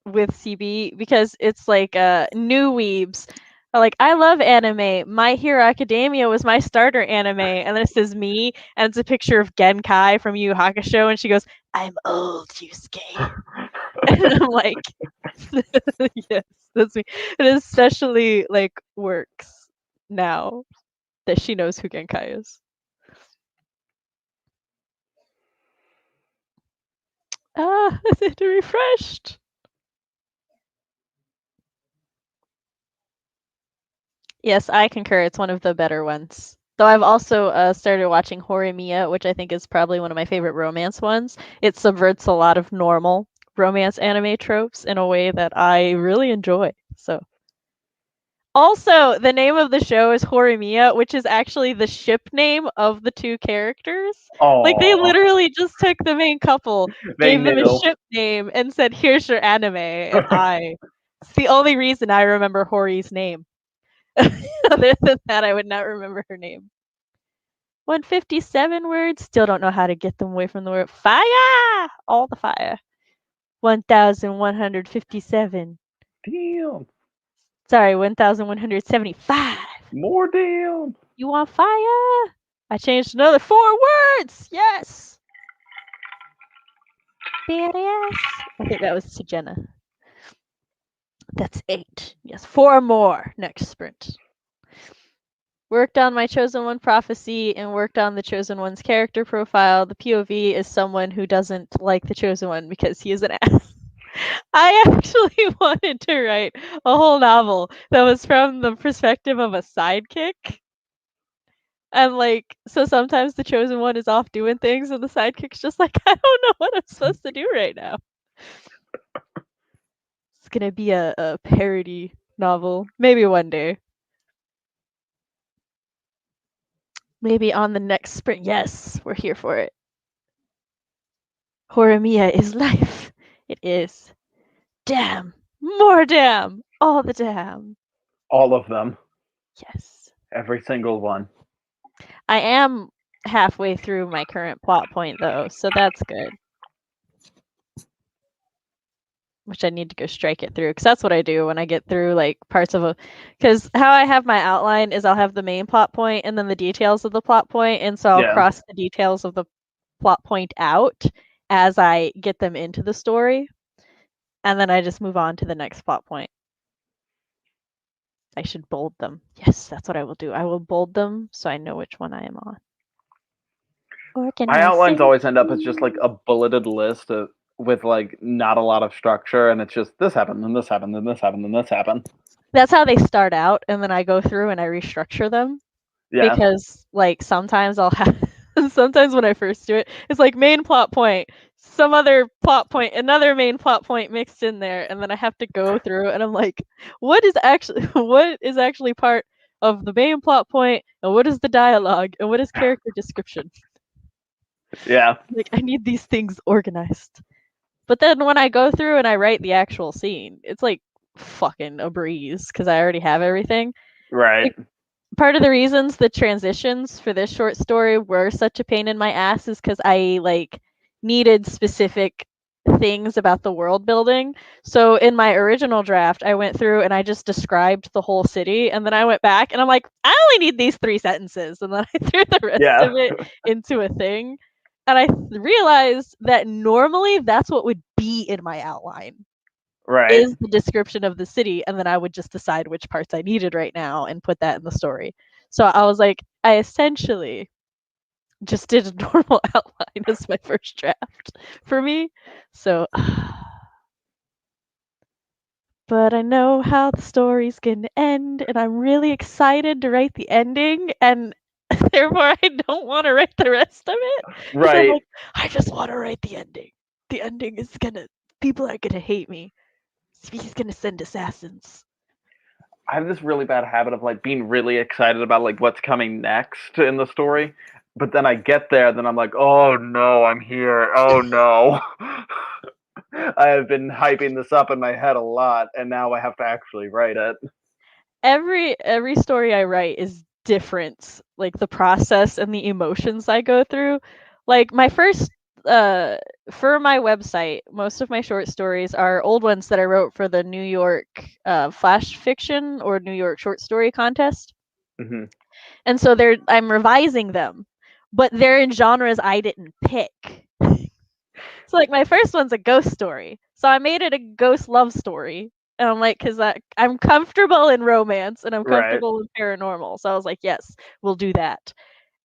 with CB, because it's new weebs are like, I love anime. My Hero Academia was my starter anime. And then it says me, and it's a picture of Genkai from Yu Hakusho, and she goes, I'm old, Yusuke. And I'm like, yes, that's me. It especially works now that she knows who Genkai is. It refreshed. Yes, I concur. It's one of the better ones. Though I've also started watching Horimiya, which I think is probably one of my favorite romance ones. It subverts a lot of normal romance anime tropes in a way that I really enjoy. So, also, the name of the show is Horimiya, which is actually the ship name of the two characters. Like, they literally just took the main couple, gave them a ship name, and said, here's your anime. And it's the only reason I remember Hori's name. Other than that, I would not remember her name. 157 words. Still don't know how to get them away from the word fire. All the fire. 1,157. Damn. Sorry, 1,175. More damn. You want fire? I changed another 4 words. Yes. Badass. I think that was to Jenna. That's 8. Yes, 4 more next sprint. Worked on my Chosen One prophecy and worked on the Chosen One's character profile. The POV is someone who doesn't like the Chosen One because he is an ass. I actually wanted to write a whole novel that was from the perspective of a sidekick. And so sometimes the Chosen One is off doing things and the sidekick's just like, I don't know what I'm supposed to do right now. It's gonna be a parody novel. Maybe one day. Maybe on the next sprint. Yes, we're here for it. Horimiya is life. It is. Damn. More damn. All the damn. All of them. Yes. Every single one. I am halfway through my current plot point, though, so that's good. Which I need to go strike it through, because that's what I do when I get through parts of a. Because how I have my outline is I'll have the main plot point and then the details of the plot point, and so I'll cross the details of the plot point out as I get them into the story, and then I just move on to the next plot point. I should bold them. Yes, that's what I will do. I will bold them so I know which one I am on. My outlines always end up as just like a bulleted list with like not a lot of structure, and it's just this happened, and this happened, and this happened, and this happened. That's how they start out, and then I go through and I restructure them. Yeah. Because like sometimes I'll have sometimes when I first do it, it's like main plot point, some other plot point, another main plot point mixed in there, and then I have to go through and I'm like, what is actually part of the main plot point, and what is the dialogue, and what is character description? Yeah. Like I need these things organized. But then when I go through and I write the actual scene, it's like fucking a breeze because I already have everything. Right. Part of the reasons the transitions for this short story were such a pain in my ass is because I like needed specific things about the world building. So in my original draft, I went through and I just described the whole city, and then I went back and I'm like, I only need these 3 sentences, and then I threw the rest Yeah. of it into a thing. And I realized that normally that's what would be in my outline Right. is the description of the city, and then I would just decide which parts I needed right now and put that in the story. So I was like, I essentially just did a normal outline as my first draft for me. So but I know how the story's gonna end, and I'm really excited to write the ending, and therefore I don't want to write the rest of it. Because I'm Right. like, I just want to write the ending. The ending is gonna, people are gonna hate me. He's gonna send assassins. I have this really bad habit of like being really excited about like what's coming next in the story, but then I get there, then I'm like, oh no, I'm here. Oh no. I have been hyping this up in my head a lot, and now I have to actually write it. Every story I write is different, like the process and the emotions I go through. Like my first for my website, most of my short stories are old ones that I wrote for the New York flash fiction or New York short story contest. Hmm. And so I'm revising them, but they're in genres I didn't pick. So like my first one's a ghost story. So I made it a ghost love story. And I'm like, because I'm comfortable in romance and I'm Right. comfortable in paranormal. So I was like, yes, we'll do that.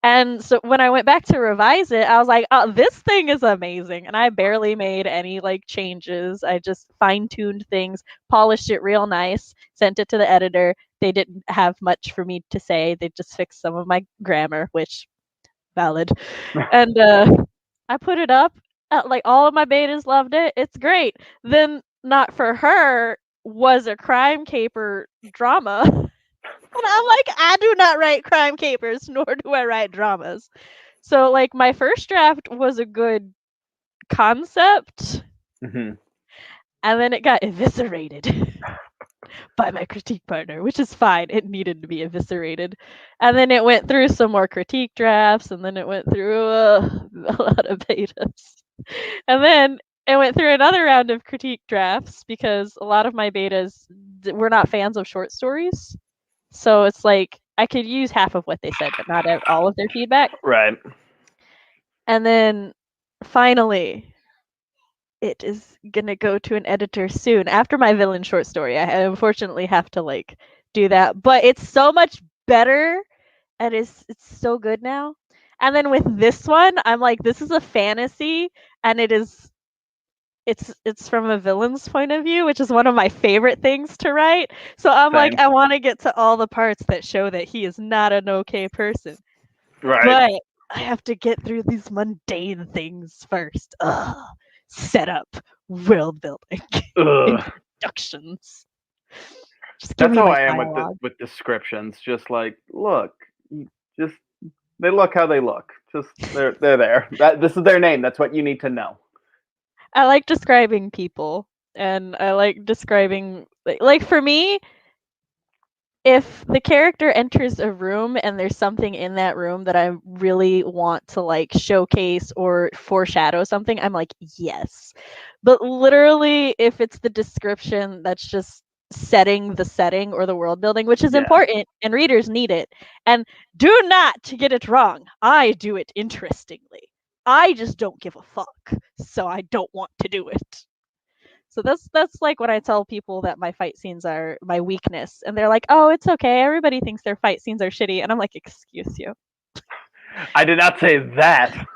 And so when I went back to revise it, I was like, oh, this thing is amazing. And I barely made any like changes. I just fine-tuned things, polished it real nice, sent it to the editor. They didn't have much for me to say. They just fixed some of my grammar, which valid. And I put it up. Like all of my betas loved it. It's great. Then Not For Her was a crime caper drama. And I'm like, I do not write crime capers, nor do I write dramas. So like my first draft was a good concept, Hmm. and then it got eviscerated by my critique partner, which is fine. It needed to be eviscerated. And then it went through some more critique drafts, and then it went through a lot of betas. And then it went through another round of critique drafts because a lot of my betas were not fans of short stories. So it's like I could use half of what they said, but not all of their feedback. Right. And then finally, it is gonna go to an editor soon after my villain short story. I unfortunately have to like do that, but it's so much better and it's so good now. And then with this one, I'm like, this is a fantasy, and it's from a villain's point of view, which is one of my favorite things to write. So I'm like, Same. I want to get to all the parts that show that he is not an okay person. Right. But I have to get through these mundane things first. Ugh. Setup, world building, Ugh. introductions. Just give That's me how my I am dialogue. with descriptions. Just like, look, just they look how they look. Just they're there. This is their name. That's what you need to know. I like describing people, and I like describing like for me, if the character enters a room and there's something in that room that I really want to like showcase or foreshadow something, I'm like, yes. But literally, if it's the description that's just setting the setting or the world building, which is Yeah. important and readers need it. And do not get it wrong. I do it interestingly. I just don't give a fuck. So I don't want to do it. So that's like when I tell people that my fight scenes are my weakness, and they're like, "Oh, it's okay. Everybody thinks their fight scenes are shitty," and I'm like, "Excuse you. I did not say that.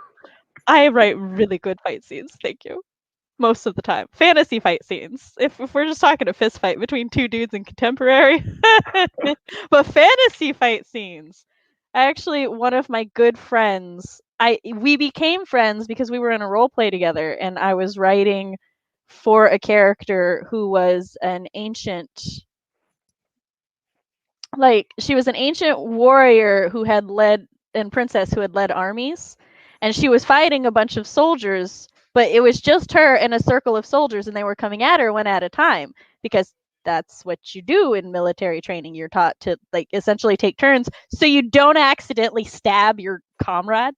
I write really good fight scenes. Thank you. Most of the time, fantasy fight scenes. If we're just talking a fist fight between two dudes in contemporary, but fantasy fight scenes. Actually, one of my good friends, we became friends because we were in a role play together, and I was writing for a character who was an ancient, like she was an ancient warrior who had led and princess who had led armies, and she was fighting a bunch of soldiers, but it was just her and a circle of soldiers, and they were coming at her one at a time because that's what you do in military training. You're taught to like essentially take turns so you don't accidentally stab your comrade.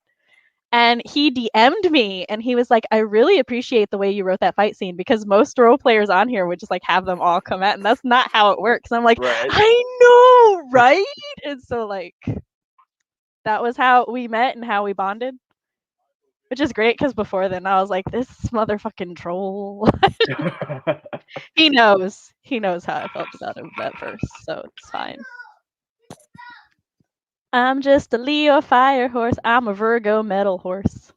And he DM'd me and he was like, I really appreciate the way you wrote that fight scene because most role players on here would just like have them all come at, and that's not how it works. And I'm like, Right. I know, right? And so like that was how we met and how we bonded. Which is great because before then I was like, this motherfucking troll. He knows. He knows how I felt about him at first, so it's fine. I'm just a Leo fire horse. I'm a Virgo metal horse.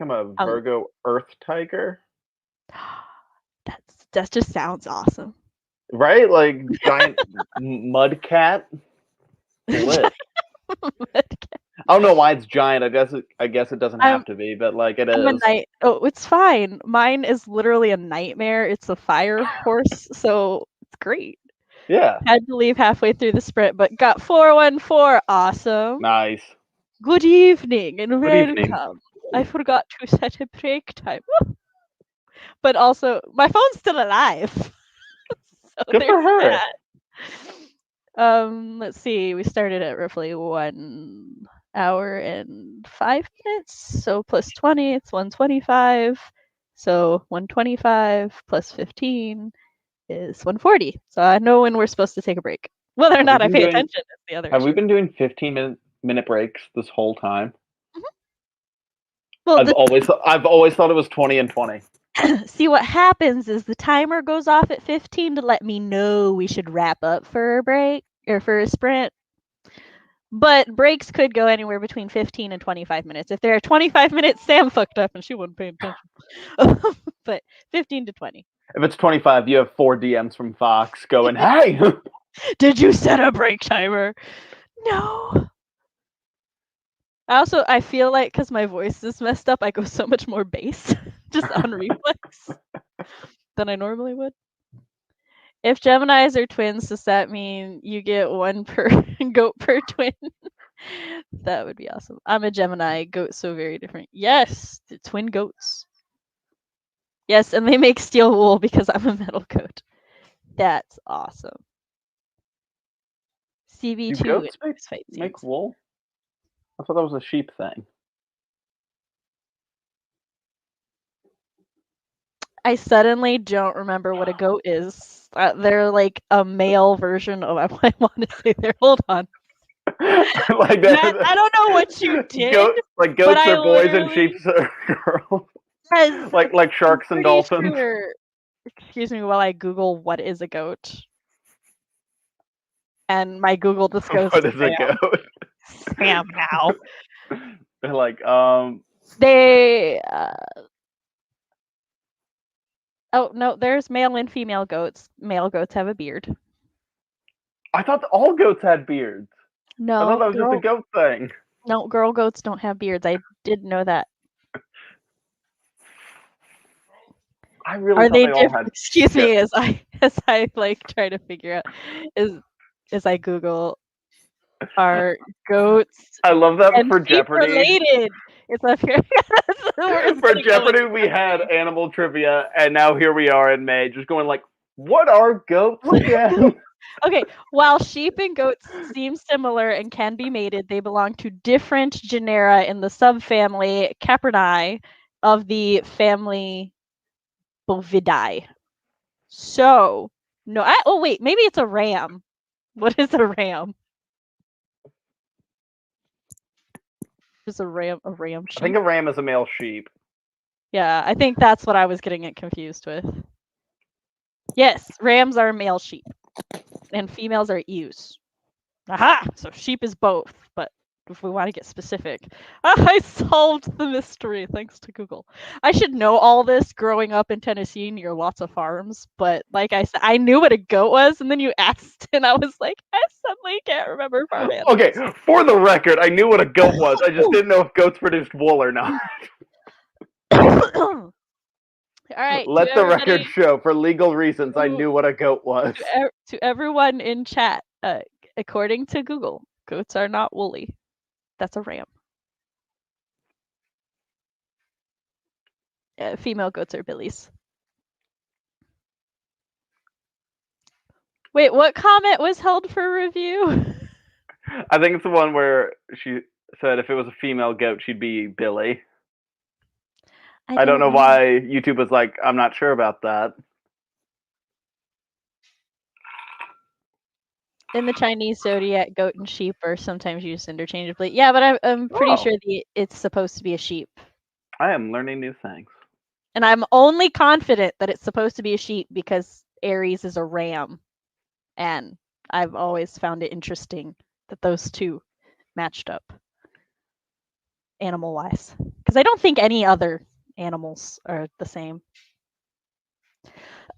I'm a Virgo Earth Tiger. That just sounds awesome. Right? Like giant mud cat. Lit. I don't know why it's giant. I guess it doesn't have to be, but like it is. Oh, it's fine. Mine is literally a nightmare. It's a fire horse, so it's great. Yeah. Had to leave halfway through the sprint, but got 414. Awesome. Nice. Good evening and welcome. Evening. I forgot to set a break time. But also, my phone's still alive. So Good for her. That. Let's see. We started at roughly 1 hour and 5 minutes. So plus 20, it's 125. So 125 plus 15 is 140. So I know when we're supposed to take a break. Whether or not I pay attention is the other issue. Have we been doing 15-minute breaks this whole time? Well, I've always thought it was 20 and 20. See, what happens is the timer goes off at 15 to let me know we should wrap up for a break or for a sprint. But breaks could go anywhere between 15 and 25 minutes. If there are 25 minutes, Sam fucked up and she wasn't paying attention. But 15 to 20. If it's 25, you have 4 DMs from Fox going, hey! Did you set a break timer? No. I feel like because my voice is messed up, I go so much more bass just on reflex than I normally would. If Geminis are twins, does that mean you get one per goat per twin? That would be awesome. I'm a Gemini, goats so very different. Yes, the twin goats. Yes, and they make steel wool because I'm a metal goat. That's awesome. CB2 Goats fight make wool? I thought that was a sheep thing. I suddenly don't remember what a goat is. They're like a male version of. I want to say there. Hold on. Like that. I don't know what you did. Goats are boys and sheep are girls. like sharks and dolphins. Sure. Excuse me while I Google what is a goat. And my Google just goes. What is a goat? Sam now. They're like They. Oh no, there's male and female goats. Male goats have a beard. I thought all goats had beards. No, I thought that was just a goat thing. No, girl goats don't have beards. I did know that. I really thought they all had. Excuse me, as I like try to figure out as I Google are goats. I love that and for Jeopardy. Related. It's up here. For Jeopardy, we had animal trivia, and now here we are in May, just going like, "What are goats again?" Okay, while sheep and goats seem similar and can be mated, they belong to different genera in the subfamily Caprinae of the family Bovidae. So, no, oh wait, maybe it's a ram. What is a ram? Is a ram sheep? I think a ram is a male sheep. Yeah, I think that's what I was getting it confused with. Yes, rams are male sheep, and females are ewes. Aha! So sheep is both, but if we want to get specific, I solved the mystery thanks to Google. I should know all this growing up in Tennessee near lots of farms, but like I said, I knew what a goat was, and then you asked, and I was like, I suddenly can't remember farm animals. Okay, for the record, I knew what a goat was. I just didn't know if goats produced wool or not. All right. Let to the everybody- record show, for legal reasons, I knew what a goat was. to everyone in chat, according to Google, goats are not woolly. That's a ram. Female goats are billies. Wait, what comment was held for review? I think it's the one where she said if it was a female goat, she'd be Billy. I don't know why YouTube was like, I'm not sure about that. In the Chinese zodiac, goat and sheep are sometimes used interchangeably. Yeah, but I'm pretty Oh. sure it's supposed to be a sheep. I am learning new things. And I'm only confident that it's supposed to be a sheep because Aries is a ram. And I've always found it interesting that those two matched up animal-wise. Because I don't think any other animals are the same.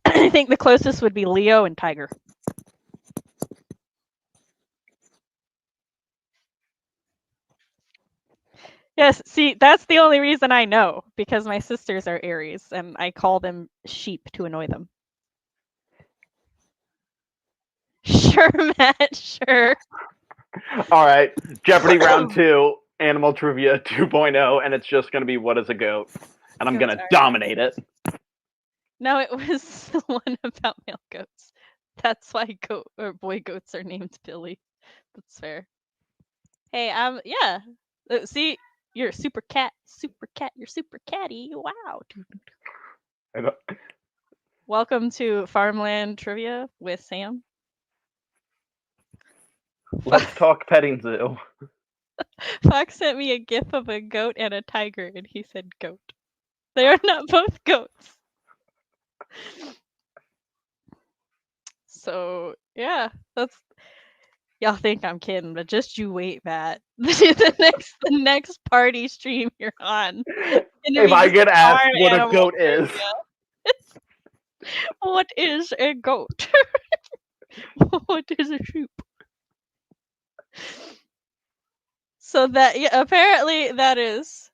I think the closest would be Leo and tiger. Yes, see, that's the only reason I know, because my sisters are Aries, and I call them sheep to annoy them. Sure, Matt, sure. All right, Jeopardy round 2, animal trivia 2.0, and it's just going to be what is a goat, and I'm going to dominate it. No, it was the one about male goats. That's why goat or boy goats are named Billy. That's fair. Hey, yeah. See, you're a super cat, you're super catty. Wow. I don't- Welcome to Farmland Trivia with Sam. Let's talk petting zoo. Fox sent me a gif of a goat and a tiger, and he said goat. They are not both goats. So yeah, that's. Y'all think I'm kidding, but just you wait, Matt. the next party stream you're on. If I get asked what a goat is. What is a goat? What is a sheep? So that apparently that is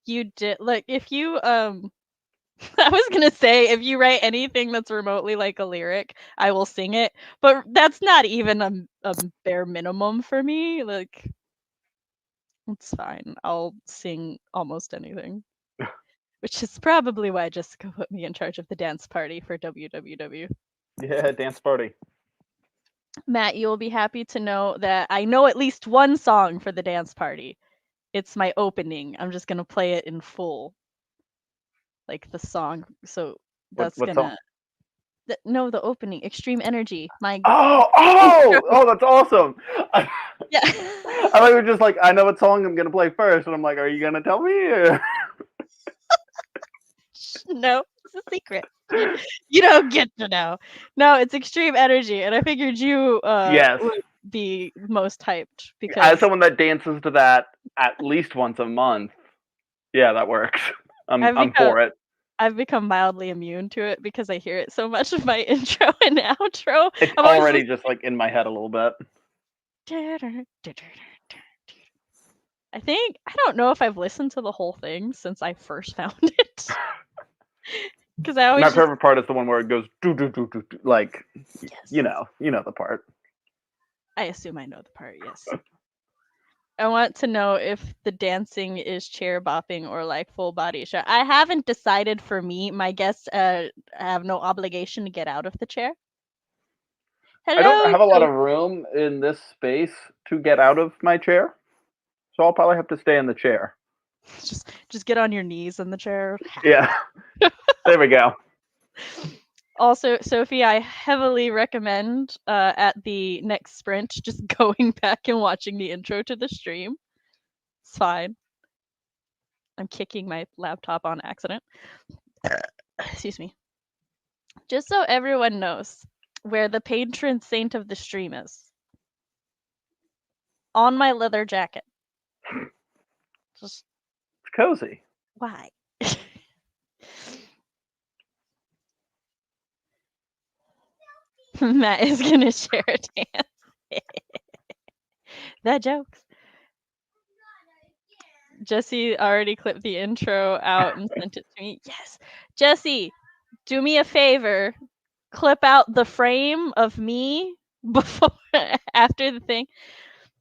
you did like if you I was gonna say if you write anything that's remotely like a lyric, I will sing it, but that's not even a bare minimum for me. Like it's fine. I'll sing almost anything. Which is probably why Jessica put me in charge of the dance party for WWW. Yeah, dance party. Matt, you will be happy to know that I know at least one song for the dance party. It's my opening. I'm just gonna play it in full. Like the song. So that's what gonna song? No, the opening. Extreme Energy. My Oh, that's awesome. yeah. I thought you were just like, I know what song I'm gonna play first, and I'm like, are you gonna tell me? Or... No, it's a secret. You don't get to know. No, it's Extreme Energy, and I figured you yes. would be most hyped because as someone that dances to that at least once a month, yeah, that works. I'm for it. I've become mildly immune to it because I hear it so much in my intro and outro. It's already just like in my head a little bit. I don't know if I've listened to the whole thing since I first found it. Because I always my favorite part is the one where it goes do do do do, like yes. you know the part. I assume I know the part, yes. I want to know if the dancing is chair bopping or like full body shot. I haven't decided for me. My guests have no obligation to get out of the chair. Hello, I don't have a lot of room in this space to get out of my chair, so I'll probably have to stay in the chair. Just get on your knees in the chair. Yeah, there we go. Also, Sophie, I heavily recommend at the next sprint just going back and watching the intro to the stream. It's fine. I'm kicking my laptop on accident. Excuse me. Just so everyone knows where the patron saint of the stream is. On my leather jacket. Just It's cozy. why? Matt is gonna share a dance. That jokes. Jesse already clipped the intro out and sent it to me. Yes. Jesse, do me a favor. Clip out the frame of me before after the thing.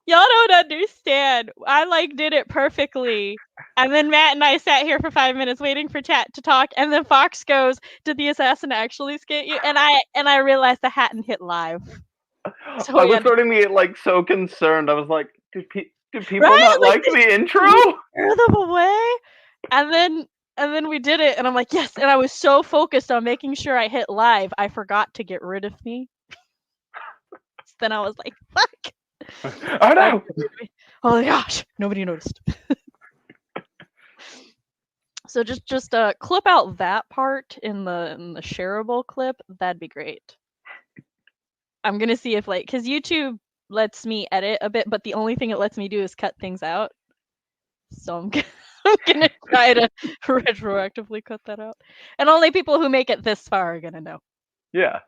Y'all don't understand. I did it perfectly. And then Matt and I sat here for 5 minutes waiting for chat to talk, and then Fox goes, "Did the assassin actually skate you?" And I realized I hadn't hit live. So I we was had to starting to get so concerned. I was like, do people Right? not Like, like the intro? scare them away. And then we did it, and I'm like, yes. And I was so focused on making sure I hit live, I forgot to get rid of me. Then I was like, fuck. Oh no! Oh my gosh, nobody noticed. So just clip out that part in the shareable clip. That'd be great. I'm gonna see if because YouTube lets me edit a bit, but the only thing it lets me do is cut things out. So I'm gonna try to retroactively cut that out, and only people who make it this far are gonna know. Yeah.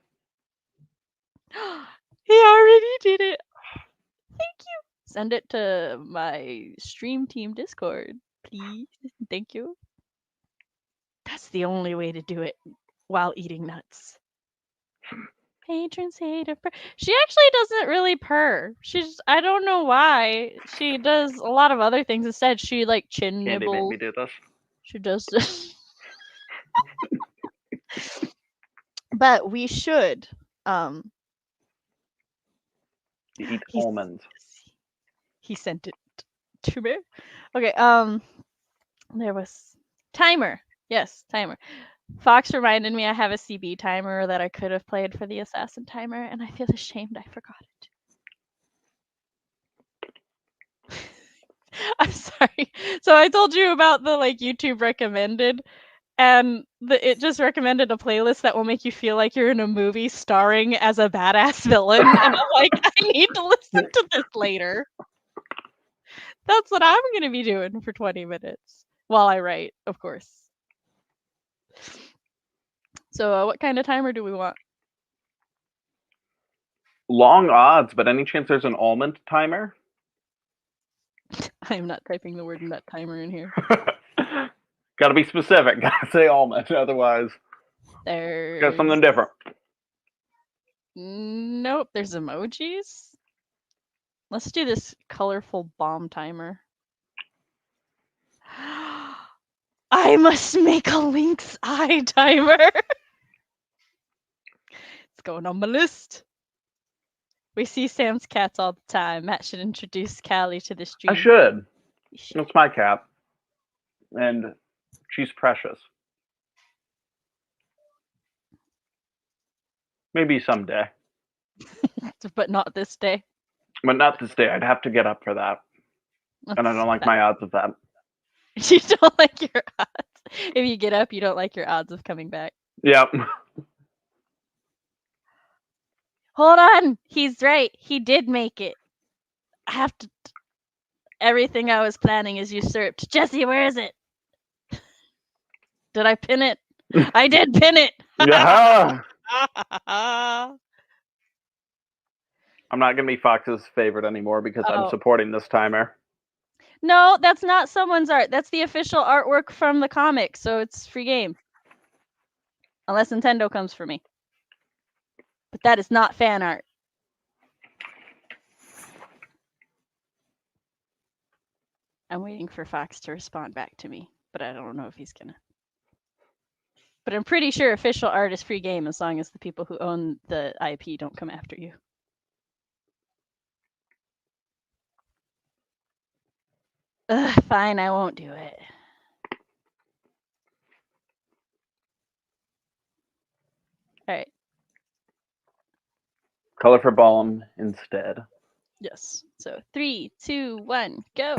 He already did it. Thank you. Send it to my stream team Discord, please. Thank you. That's the only way to do it while eating nuts. Patrons hate her purr. She actually doesn't really purr. I don't know why. She does a lot of other things instead. She chin Candy made nibbles. me do this. She does this. But we should Eat almonds. He sent it to me. Okay, there was timer. Yes, timer. Fox reminded me I have a CB timer that I could have played for the assassin timer, and I feel ashamed I forgot it. I'm sorry. So I told you about the YouTube recommended, and it just recommended a playlist that will make you feel like you're in a movie starring as a badass villain, and I'm like, I need to listen to this later. That's what I'm gonna be doing for 20 minutes while I write, of course. So what kind of timer do we want? Long odds, but any chance there's an almond timer? I am not typing the word nut timer in here. Gotta be specific. Gotta say almond, otherwise got something different. Nope, there's emojis. Let's do this colorful bomb timer. I must make a lynx eye timer. It's going on my list. We see Sam's cats all the time. Matt should introduce Callie to the stream. I should. It's my cat. And she's precious. Maybe someday. But not this day. But not this day. I'd have to get up for that. And I don't like my odds of that. You don't like your odds. If you get up, you don't like your odds of coming back. Yep. Hold on. He's right. He did make it. I have to... Everything I was planning is usurped. Jesse, where is it? Did I pin it? I did pin it. Yeah. I'm not going to be Fox's favorite anymore because I'm supporting this timer. No, that's not someone's art. That's the official artwork from the comic, so it's free game. Unless Nintendo comes for me. But that is not fan art. I'm waiting for Fox to respond back to me, but I don't know if he's gonna. But I'm pretty sure official art is free game as long as the people who own the IP don't come after you. Ugh, fine, I won't do it. All right. Color for bomb instead. Yes. So 3, 2, 1, go.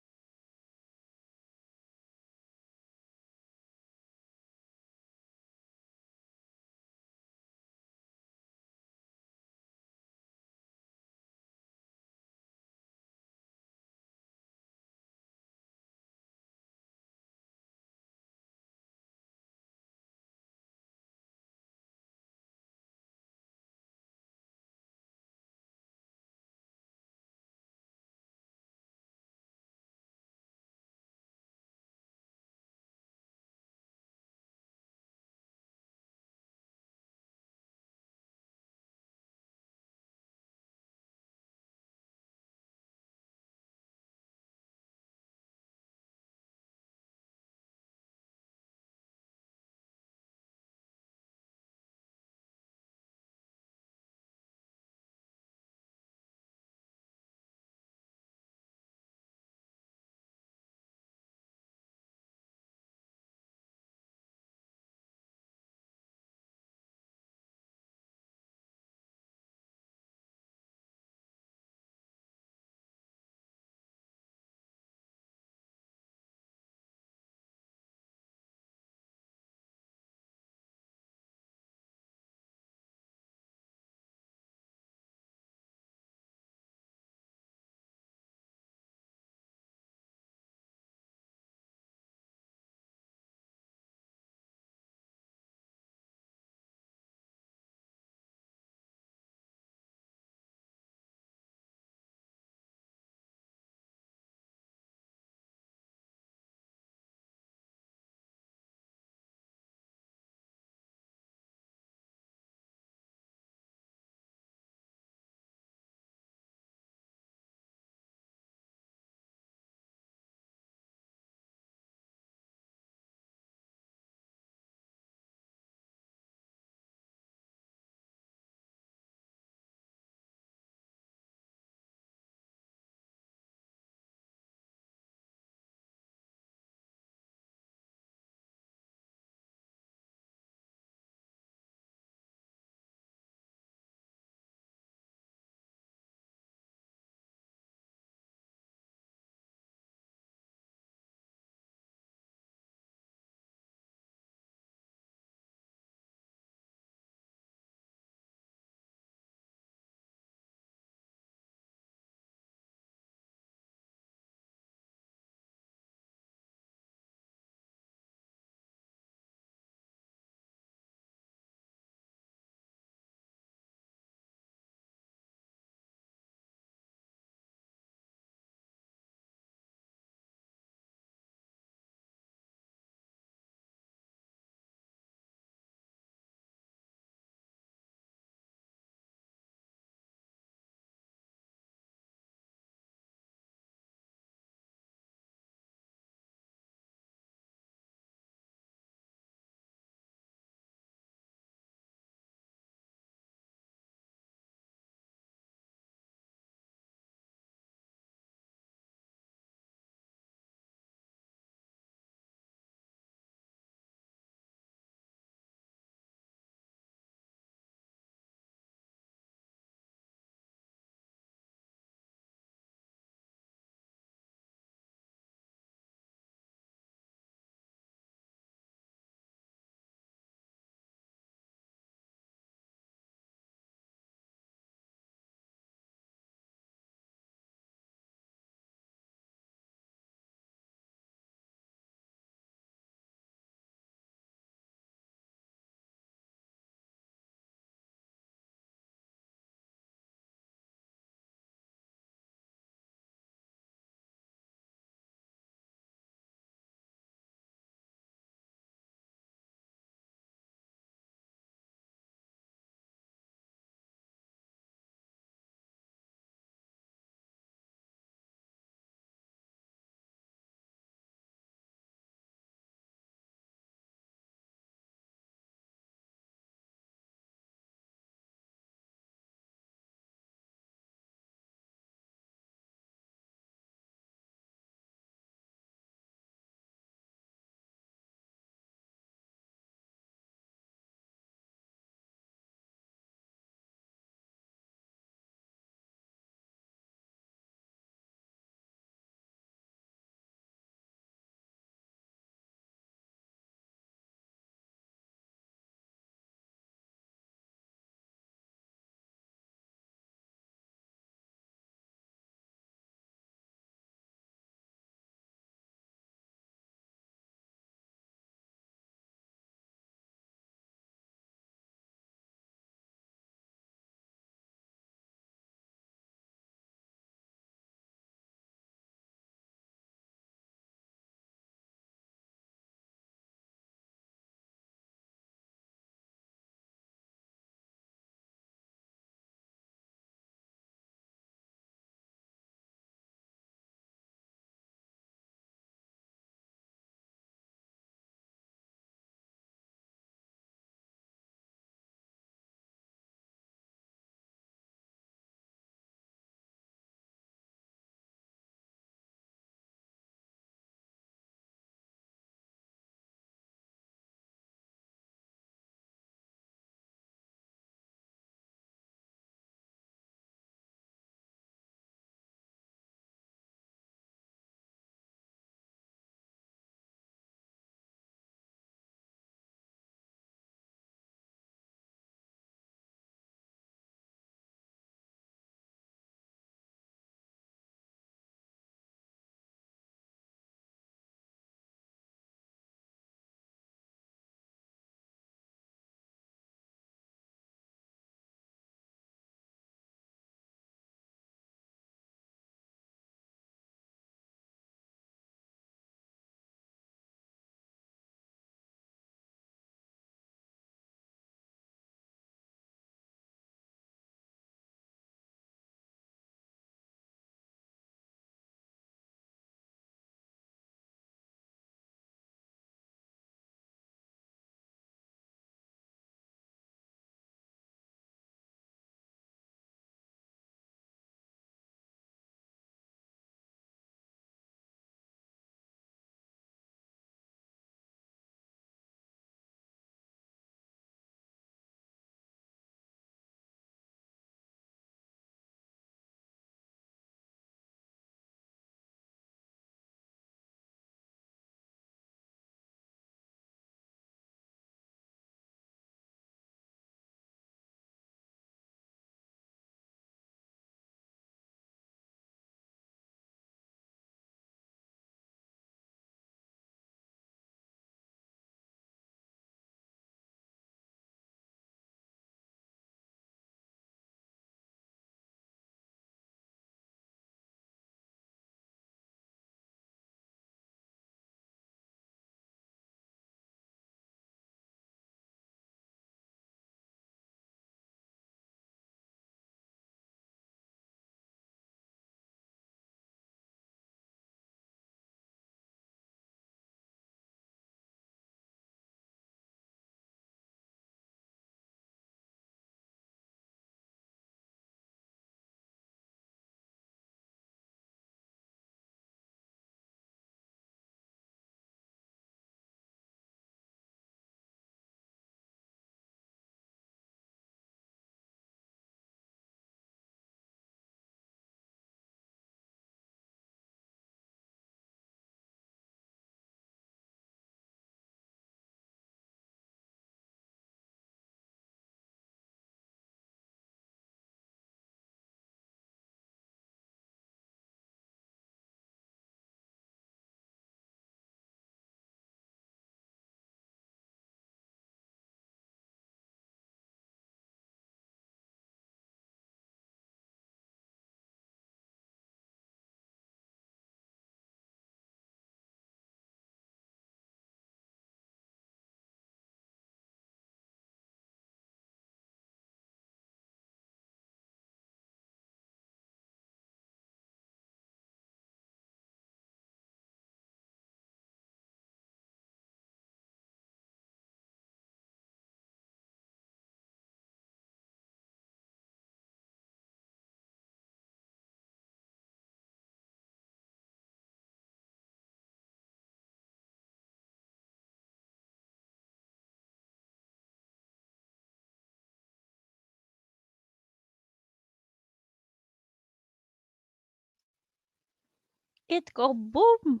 It go boom.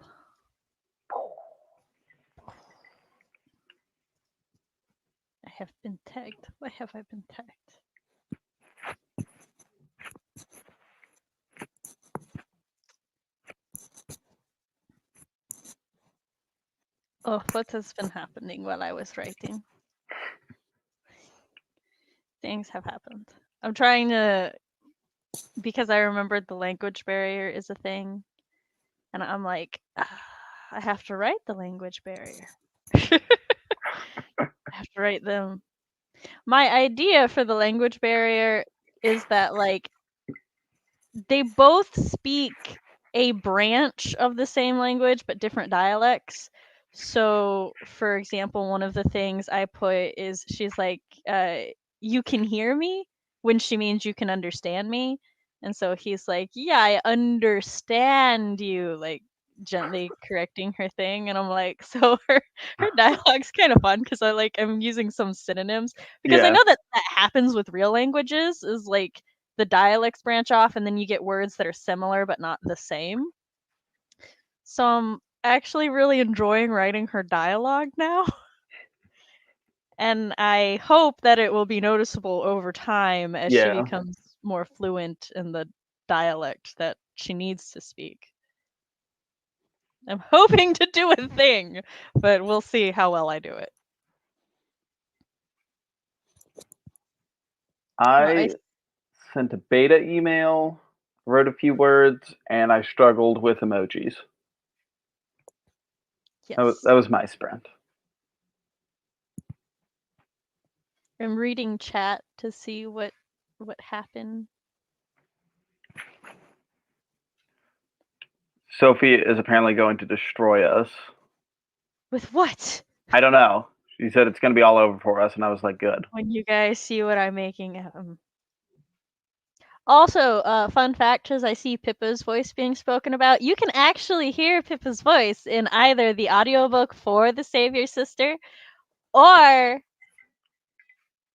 I have been tagged. Why have I been tagged? Oh, what has been happening while I was writing? Things have happened. I'm trying to, because I remembered the language barrier is a thing, and I'm like, I have to write the language barrier. I have to write them. My idea for the language barrier is that, like, they both speak a branch of the same language, but different dialects. So, for example, one of the things I put is she's like, you can hear me, when she means you can understand me. And so he's like, yeah, I understand you, like gently correcting her thing. And I'm like, so her dialogue's kind of fun because I'm using some synonyms because I Yeah. know that happens with real languages, is like the dialects branch off and then you get words that are similar but not the same. So I'm actually really enjoying writing her dialogue now. And I hope that it will be noticeable over time as she Yeah. becomes more fluent in the dialect that she needs to speak. I'm hoping to do a thing, but we'll see how well I do it. I sent a beta email, wrote a few words, and I struggled with emojis. Yes. That was my sprint. I'm reading chat to see what happened. Sophie is apparently going to destroy us. With what? I don't know. She said it's going to be all over for us, and I was like, good. When you guys see what I'm making. Also, fun fact, as I see Pippa's voice being spoken about, you can actually hear Pippa's voice in either the audiobook for The Savior Sister, or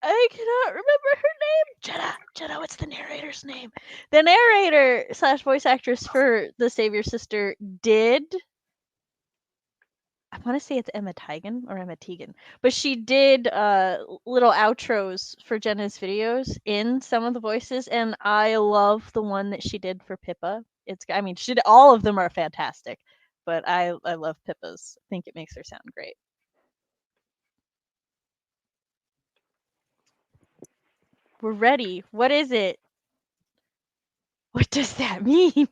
I cannot remember her name. Jenna, what's the narrator's name? The narrator / voice actress for The Savior Sister did, I want to say it's Emma Teagan, but she did little outros for Jenna's videos in some of the voices, and I love the one that she did for Pippa. All of them are fantastic, but I love Pippa's. I think it makes her sound great. We're ready. What is it? What does that mean?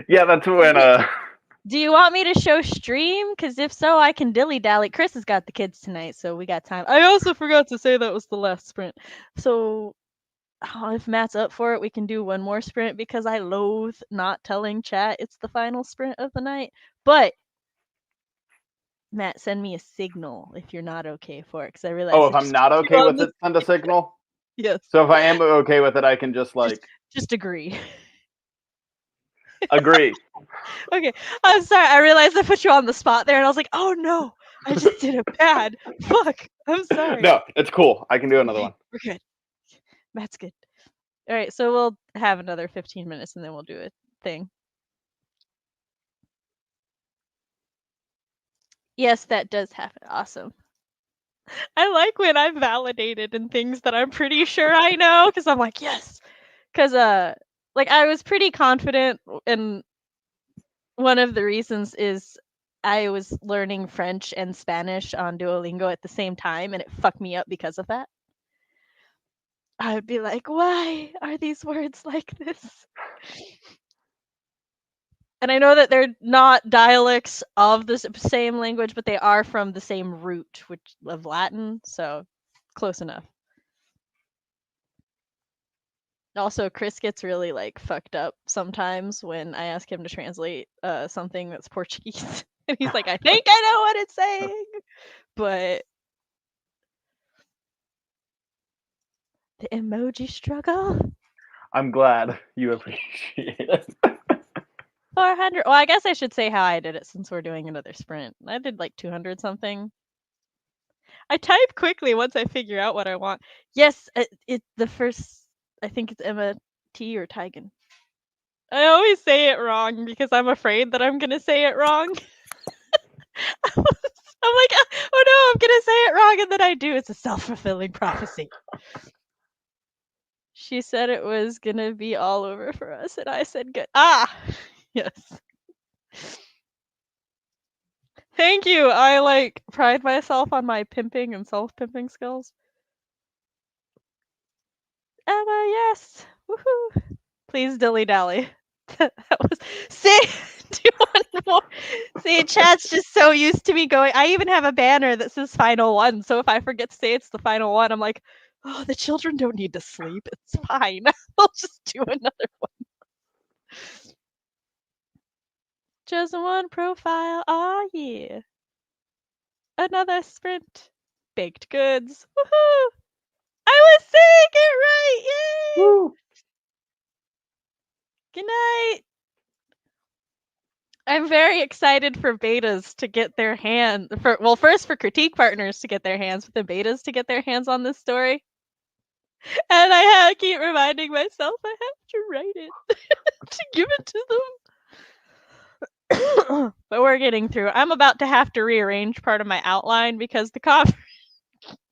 Yeah, that's when Do you want me to show stream? Because if so, I can dilly-dally. Chris has got the kids tonight, so we got time. I also forgot to say that was the last sprint. So if Matt's up for it, we can do one more sprint because I loathe not telling chat it's the final sprint of the night. But Matt, send me a signal if you're not okay for it, because I realize. oh, if I'm not okay with it, send a signal. Yes. So if I am okay with it, I can just just agree. Agree. Okay, I'm sorry. I realized I put you on the spot there, and I was like, oh no, I just did it bad. Fuck. I'm sorry. No, it's cool. I can do another one. We're good. Matt's good. All right, so we'll have another 15 minutes, and then we'll do a thing. Yes, that does happen. Awesome. I like when I'm validated in things that I'm pretty sure I know, because I'm like, yes. Because I was pretty confident, and one of the reasons is I was learning French and Spanish on Duolingo at the same time, and it fucked me up because of that. I would be like, why are these words like this? And I know that they're not dialects of the same language, but they are from the same root, which of Latin, so close enough. Also, Chris gets really fucked up sometimes when I ask him to translate something that's Portuguese. And he's like, I think I know what it's saying. But the emoji struggle. I'm glad you appreciate it. 400. Well, I guess I should say how I did it since we're doing another sprint. I did 200 something. I type quickly once I figure out what I want. Yes, the first, I think it's Emma T or Teagan. I always say it wrong because I'm afraid that I'm gonna say it wrong. I'm like, oh no, I'm gonna say it wrong, and then I do. It's a self-fulfilling prophecy. She said it was gonna be all over for us, and I said good. Ah, yes. Thank you. I like pride myself on my pimping and self-pimping skills. Emma, yes. Woohoo. Please dilly dally. That was see. Do you want more? See, chat's just so used to me going. I even have a banner that says final one. So if I forget to say it's the final one, I'm like, oh, the children don't need to sleep. It's fine. I'll just do another one. Just one profile. Oh yeah. Another sprint. Baked goods. Woohoo! I was saying it right. Yay! Woo. Good night. I'm very excited for betas to get their first for critique partners to get their hands, but the betas to get their hands on this story. And I keep reminding myself I have to write it to give it to them. But we're getting through. I'm about to have to rearrange part of my outline because the cover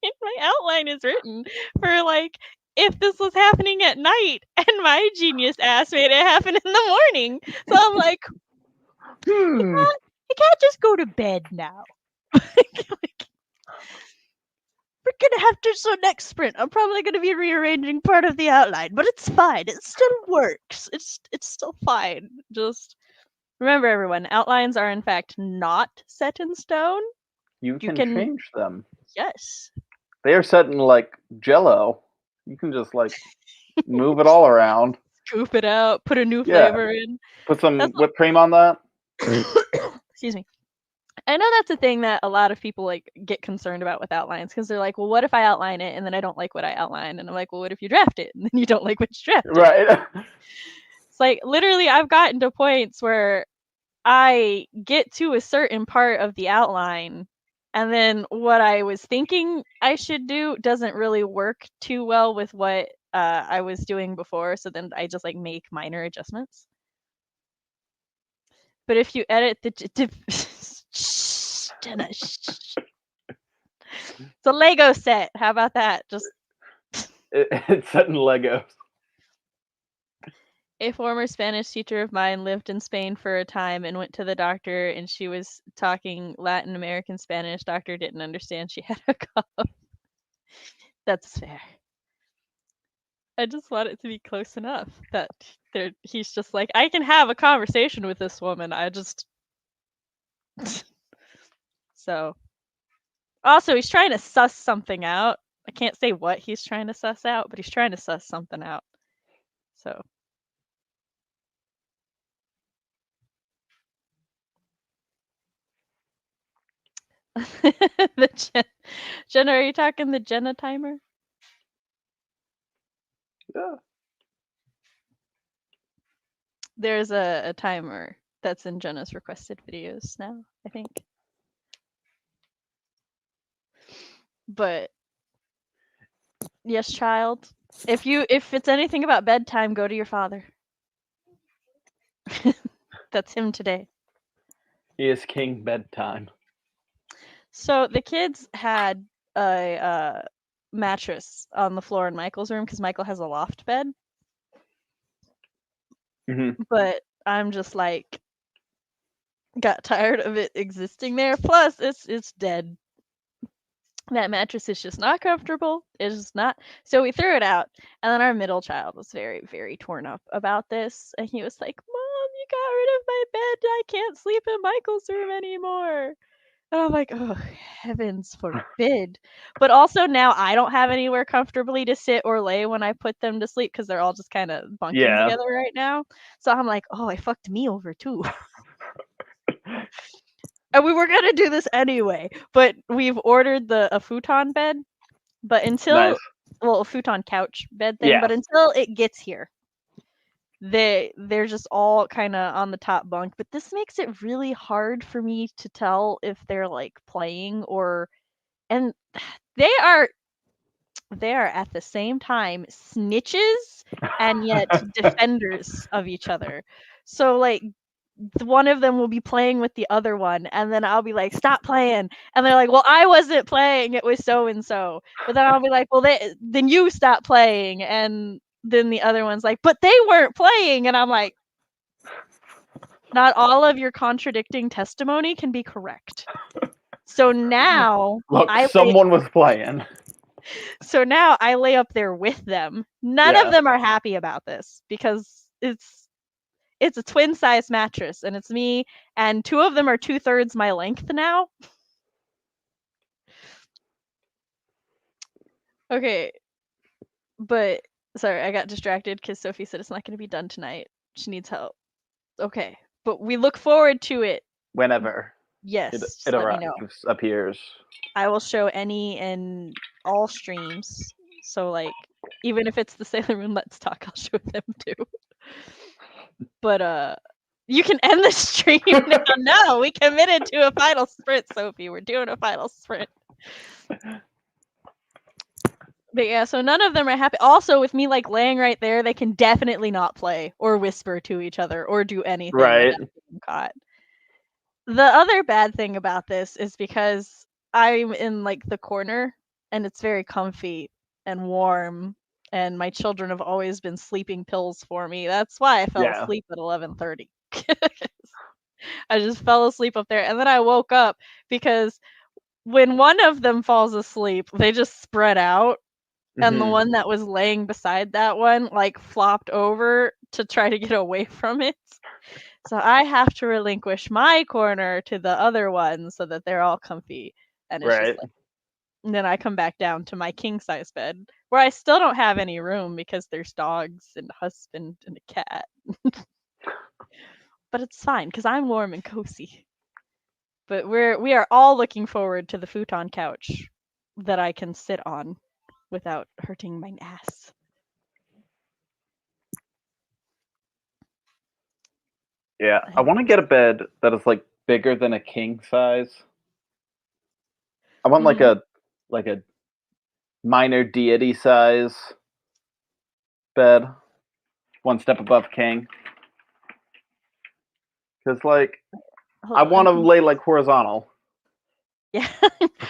in my outline is written for like if this was happening at night and my genius ass made it happen in the morning. So I'm like, you can't just go to bed now. We're gonna have to. So next sprint, I'm probably gonna be rearranging part of the outline, but it's fine. It still works. It's still fine. Just remember, everyone, outlines are in fact not set in stone. You can change them. Yes. They are set in like Jello. You can just like move it all around. Scoop it out. Put a new flavor in. Put some whipped cream on that. Excuse me. I know that's a thing that a lot of people like get concerned about with outlines because they're like, well, what if I outline it and then I don't like what I outlined? And I'm like, well, what if you draft it and then you don't like what you drafted? Right. It's like literally I've gotten to points where I get to a certain part of the outline and then what I was thinking I should do doesn't really work too well with what I was doing before. So then I just like make minor adjustments. But if you edit the Jenna, it's a Lego set. How about that? Just it's set in Legos. a former Spanish teacher of mine lived in Spain for a time and went to the doctor, and she was talking Latin American Spanish. Doctor didn't understand she had a cough. That's fair. I just want it to be close enough that he's just like, I can have a conversation with this woman. I just so. Also, he's trying to suss something out. I can't say what he's trying to suss out, but he's trying to suss something out. So. Jenna, are you talking the Jenna timer? Yeah. There's a timer that's in Jenna's requested videos now, I think. But yes, child. If it's anything about bedtime, go to your father. That's him today. He is king bedtime. So the kids had a mattress on the floor in Michael's room because Michael has a loft bed. Mm-hmm. But I'm just like got tired of it existing there. Plus, it's dead. That mattress is just not comfortable. It's just not. So we threw it out, and then our middle child was very, very torn up about this, and he was like, "Mom, you got rid of my bed. I can't sleep in Michael's room anymore." And I'm like, "Oh, heavens forbid!" But also now I don't have anywhere comfortably to sit or lay when I put them to sleep because they're all just kind of bunking together right now. So I'm like, "Oh, I fucked me over too." And we were gonna do this anyway, but we've ordered a futon bed. But until a futon couch bed thing, but until it gets here, they're just all kind of on the top bunk. But this makes it really hard for me to tell if they're like playing and they are they are at the same time snitches and yet defenders of each other. So like one of them will be playing with the other one, and then I'll be like, "Stop playing," and they're like, "Well, I wasn't playing; it was so and so." But then I'll be like, "Well, then you stop playing," and then the other one's like, "But they weren't playing," and I'm like, "Not all of your contradicting testimony can be correct." So now Look, I lay, someone was playing. so now I lay up there with them. None Yeah. of them are happy about this because it's a twin size mattress and it's me, and 2 of them are 2/3 my length now. Okay. But sorry, I got distracted because Sophie said it's not going to be done tonight. She needs help. Okay. But we look forward to it. Whenever Yes. it Just let me know. appears. I will show any and all streams. So like even if it's the Sailor Moon Let's Talk, I'll show them too. But you can end the stream now. No, we committed to a final sprint, Sophie. We're doing a final sprint. But yeah, so none of them are happy. Also, with me like laying right there, they can definitely not play or whisper to each other or do anything Right. without getting caught. The other bad thing about this is because I'm in like the corner and it's very comfy and warm, and my children have always been sleeping pills for me. That's why I fell Yeah. asleep at 11:30. I just fell asleep up there, and then I woke up because when one of them falls asleep, they just spread out. And the Mhm. one that was laying beside that one, like, flopped over to try to get away from it. So I have to relinquish my corner to the other one so that they're all comfy. And it's just Right. like, and then I come back down to my king size bed where I still don't have any room because there's dogs and a husband and a cat. But it's fine because I'm warm and cozy. But we are all looking forward to the futon couch that I can sit on without hurting my ass. Yeah, I want to get a bed that is like bigger than a king size. I want like a minor deity size bed, one step above king. Because like I want to lay like horizontal. Yeah,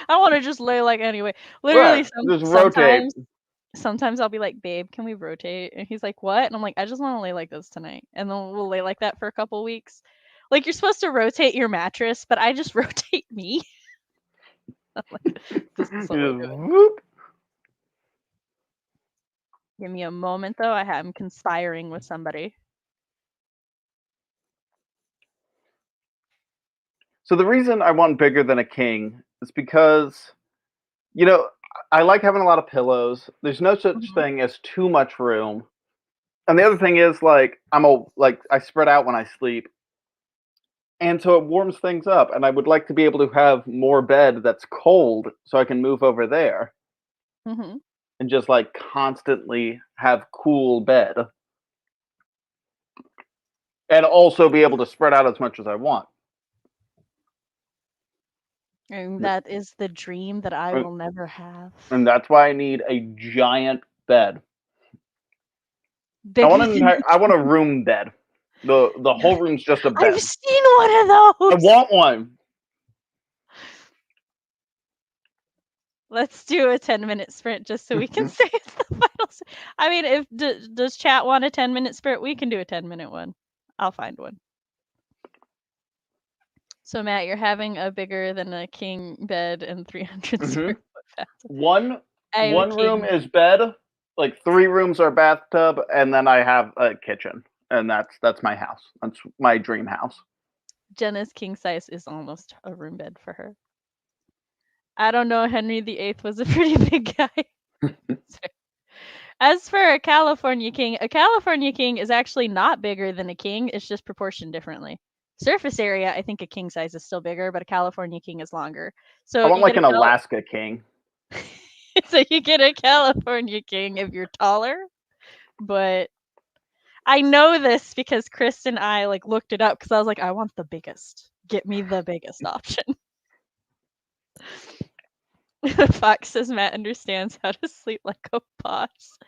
I want to just lay like anyway. Literally, Right. Just rotate. sometimes I'll be like, "Babe, can we rotate?" And he's like, "What?" And I'm like, "I just want to lay like this tonight." And then we'll lay like that for a couple weeks. Like you're supposed to rotate your mattress, but I just rotate me. I'm like, this is what we're Just doing. whoop. Give me a moment though. I'm conspiring with somebody. So the reason I want bigger than a king is because, you know, I like having a lot of pillows. There's no such thing as too much room. And the other thing is like I spread out when I sleep. And so it warms things up, and I would like to be able to have more bed that's cold so I can move over there Mm-hmm. and just like constantly have cool bed. And also be able to spread out as much as I want. And that is the dream that I will never have. And that's why I need a giant bed. Bigger I want a room bed. The whole room's just a bed. I've seen one of those. I want one. Let's do a 10-minute sprint just so we can say it's the final. I mean, if does chat want a 10-minute sprint, we can do a 10-minute one. I'll find one. So Matt, you're having a bigger than a king bed and 300 square foot bathtub. One room is bed, like 3 rooms are bathtub, and then I have a kitchen, and that's my house. That's my dream house. Jenna's king size is almost a room bed for her. I don't know. Henry VIII was a pretty big guy. As for a California king is actually not bigger than a king. It's just proportioned differently. Surface area, I think a king size is still bigger, but a California king is longer. So I want like an Alaska king. So you get a California king if you're taller. But I know this because Chris and I like looked it up because I was like, I want the biggest. Get me the biggest option. Fox says Matt understands how to sleep like a boss.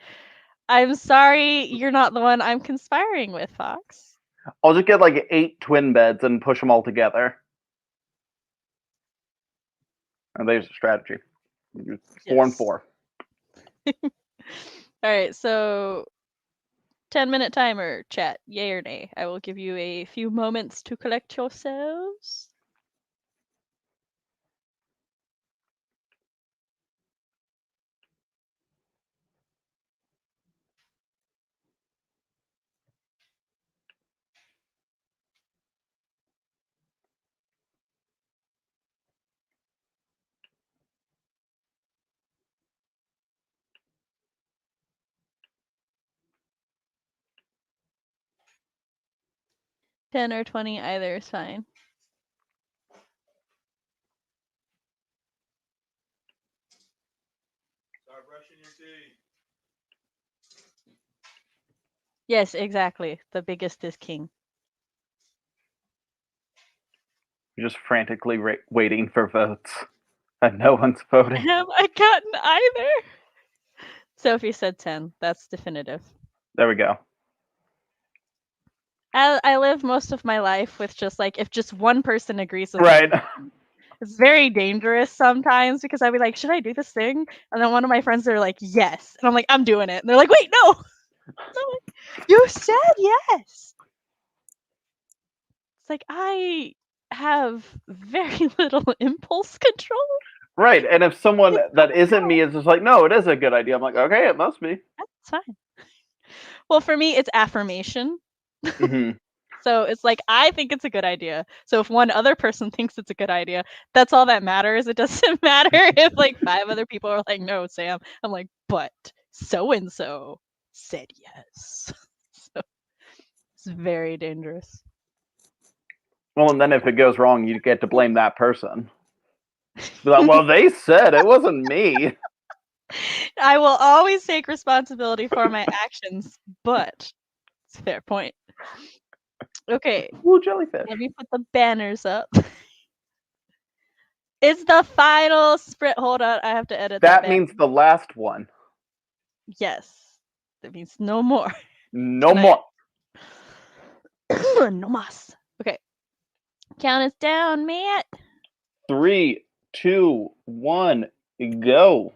I'm sorry, you're not the one I'm conspiring with, Fox. I'll just get like 8 twin beds and push them all together. And there's a strategy. 4 and Yes. 4. All right, so 10-minute timer, chat, yay or nay. I will give you a few moments to collect yourselves. $10 or $20, either is fine. Start brushing your teeth. Yes, exactly. The biggest is king. You're just frantically waiting for votes. And no one's voting. Have I gotten either? Sophie said 10. That's definitive. There we go. I live most of my life with just like, if just one person agrees with Right. me, it's very dangerous sometimes because I'd be like, should I do this thing? And then one of my friends are like, yes. And I'm like, I'm doing it. And they're like, wait, no. And I'm like, you said yes. It's like, I have very little impulse control. Right. And if someone It's that not isn't me is just like, no, it is a good idea. I'm like, okay, it must be. That's fine. Well, for me, it's affirmation. hmm So it's like, I think it's a good idea. So if one other person thinks it's a good idea, that's all that matters. It doesn't matter if like 5 other people are like, no, Sam. I'm like, but so-and-so said yes. So it's very dangerous. Well, and then if it goes wrong, you get to blame that person. Be like, well, they said it wasn't me. I will always take responsibility for my actions, but it's a fair point. Okay, Ooh, jellyfish. let me put the banners up. It's the final sprint. Hold on, I have to edit that. That means the last one. Yes. That means no more. No Tonight. more. No mas. Okay. Count us down, Matt. 3, 2, 1, go.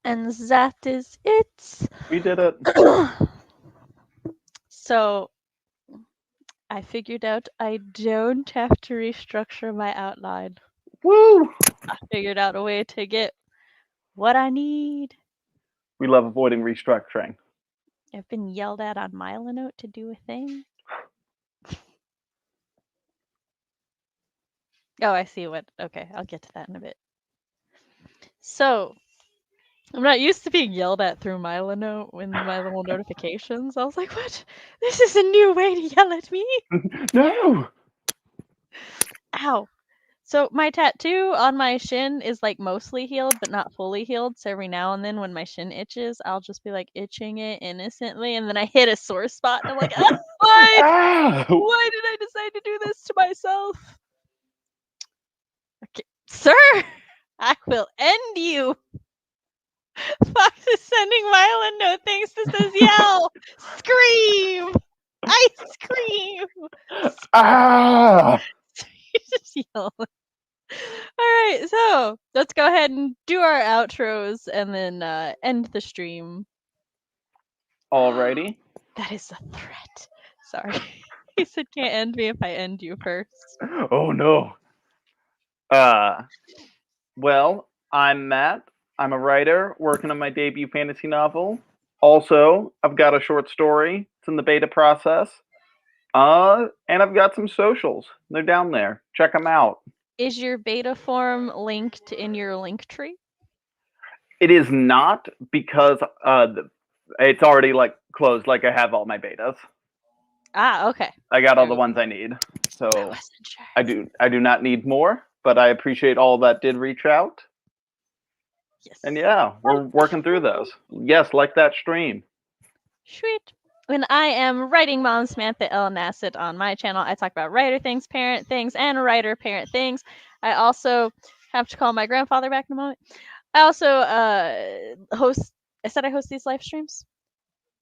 And that is it. We did it. So I figured out I don't have to restructure my outline. Woo! I figured out a way to get what I need. We love avoiding restructuring. I've been yelled at on Milanote to do a thing. Oh, I see what. Okay, I'll get to that in a bit. So, I'm not used to being yelled at through Milanote when my little notifications. I was like, what? This is a new way to yell at me. No! Ow. So my tattoo on my shin is like mostly healed, but not fully healed. So every now and then when my shin itches, I'll just be like itching it innocently, and then I hit a sore spot, and I'm like, ah, why? Ow! Why did I decide to do this to myself? Okay, sir, I will end you. Fox is sending Mylan note thanks to says yell, scream, I scream. Ah! You just yell. Alright, so let's go ahead and do our outros and then end the stream. Alrighty. That is a threat. Sorry. He said can't end me if I end you first. Oh no. Well, I'm Matt. I'm a writer working on my debut fantasy novel. Also, I've got a short story. It's in the beta process. And I've got some socials. They're down there. Check them out. Is your beta form linked in your link tree? It is not because it's already like closed. Like I have all my betas. Ah, okay. I got all Very the ones I need. So I wasn't sure. I do not need more, but I appreciate all that did reach out. Yes. And yeah, we're working through those. Yes, like that stream. Sweet. When I am writing Mom Samantha L. Nasset on my channel, I talk about writer things, parent things, and writer parent things. I also have to call my grandfather back in a moment. I also host. I said I host these live streams.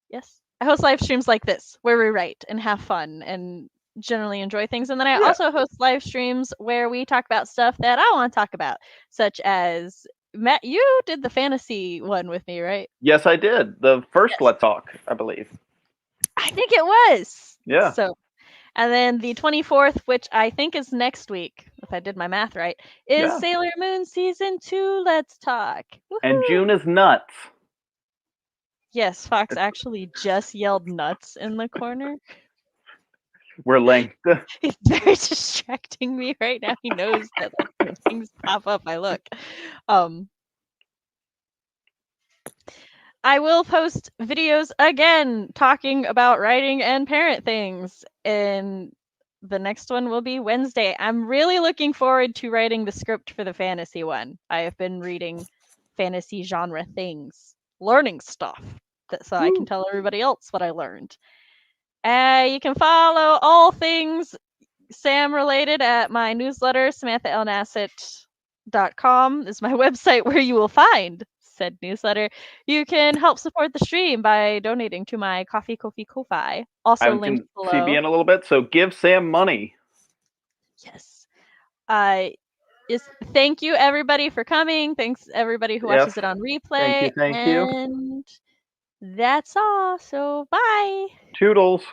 Yes, I host live streams like this where we write and have fun and generally enjoy things. And then I also host live streams where we talk about stuff that I want to talk about, such as Matt. You did the fantasy one with me, right? Yes, I did. The first Yes. Let's Talk, I believe. I think it was. Yeah. So, and then the 24th, which I think is next week, if I did my math right, is Yeah. Sailor Moon Season 2 Let's Talk. And Woohoo! June is nuts. Yes, Fox actually just yelled nuts in the corner. We're linked. He's very distracting me right now. He knows that like when things pop up, I look. I will post videos again talking about writing and parent things, and the next one will be Wednesday. I'm really looking forward to writing the script for the fantasy one. I have been reading fantasy genre things, learning stuff, so I can tell everybody else what I learned. You can follow all things Sam related at my newsletter, SamanthaLNasset.com is my website where you will find said newsletter. You can help support the stream by donating to my Ko-fi. Also I'm linked below. CB in a little bit, so give Sam money. Yes. Thank you everybody for coming. Thanks everybody who watches it on replay. Thank you. And that's all. So bye. Toodles.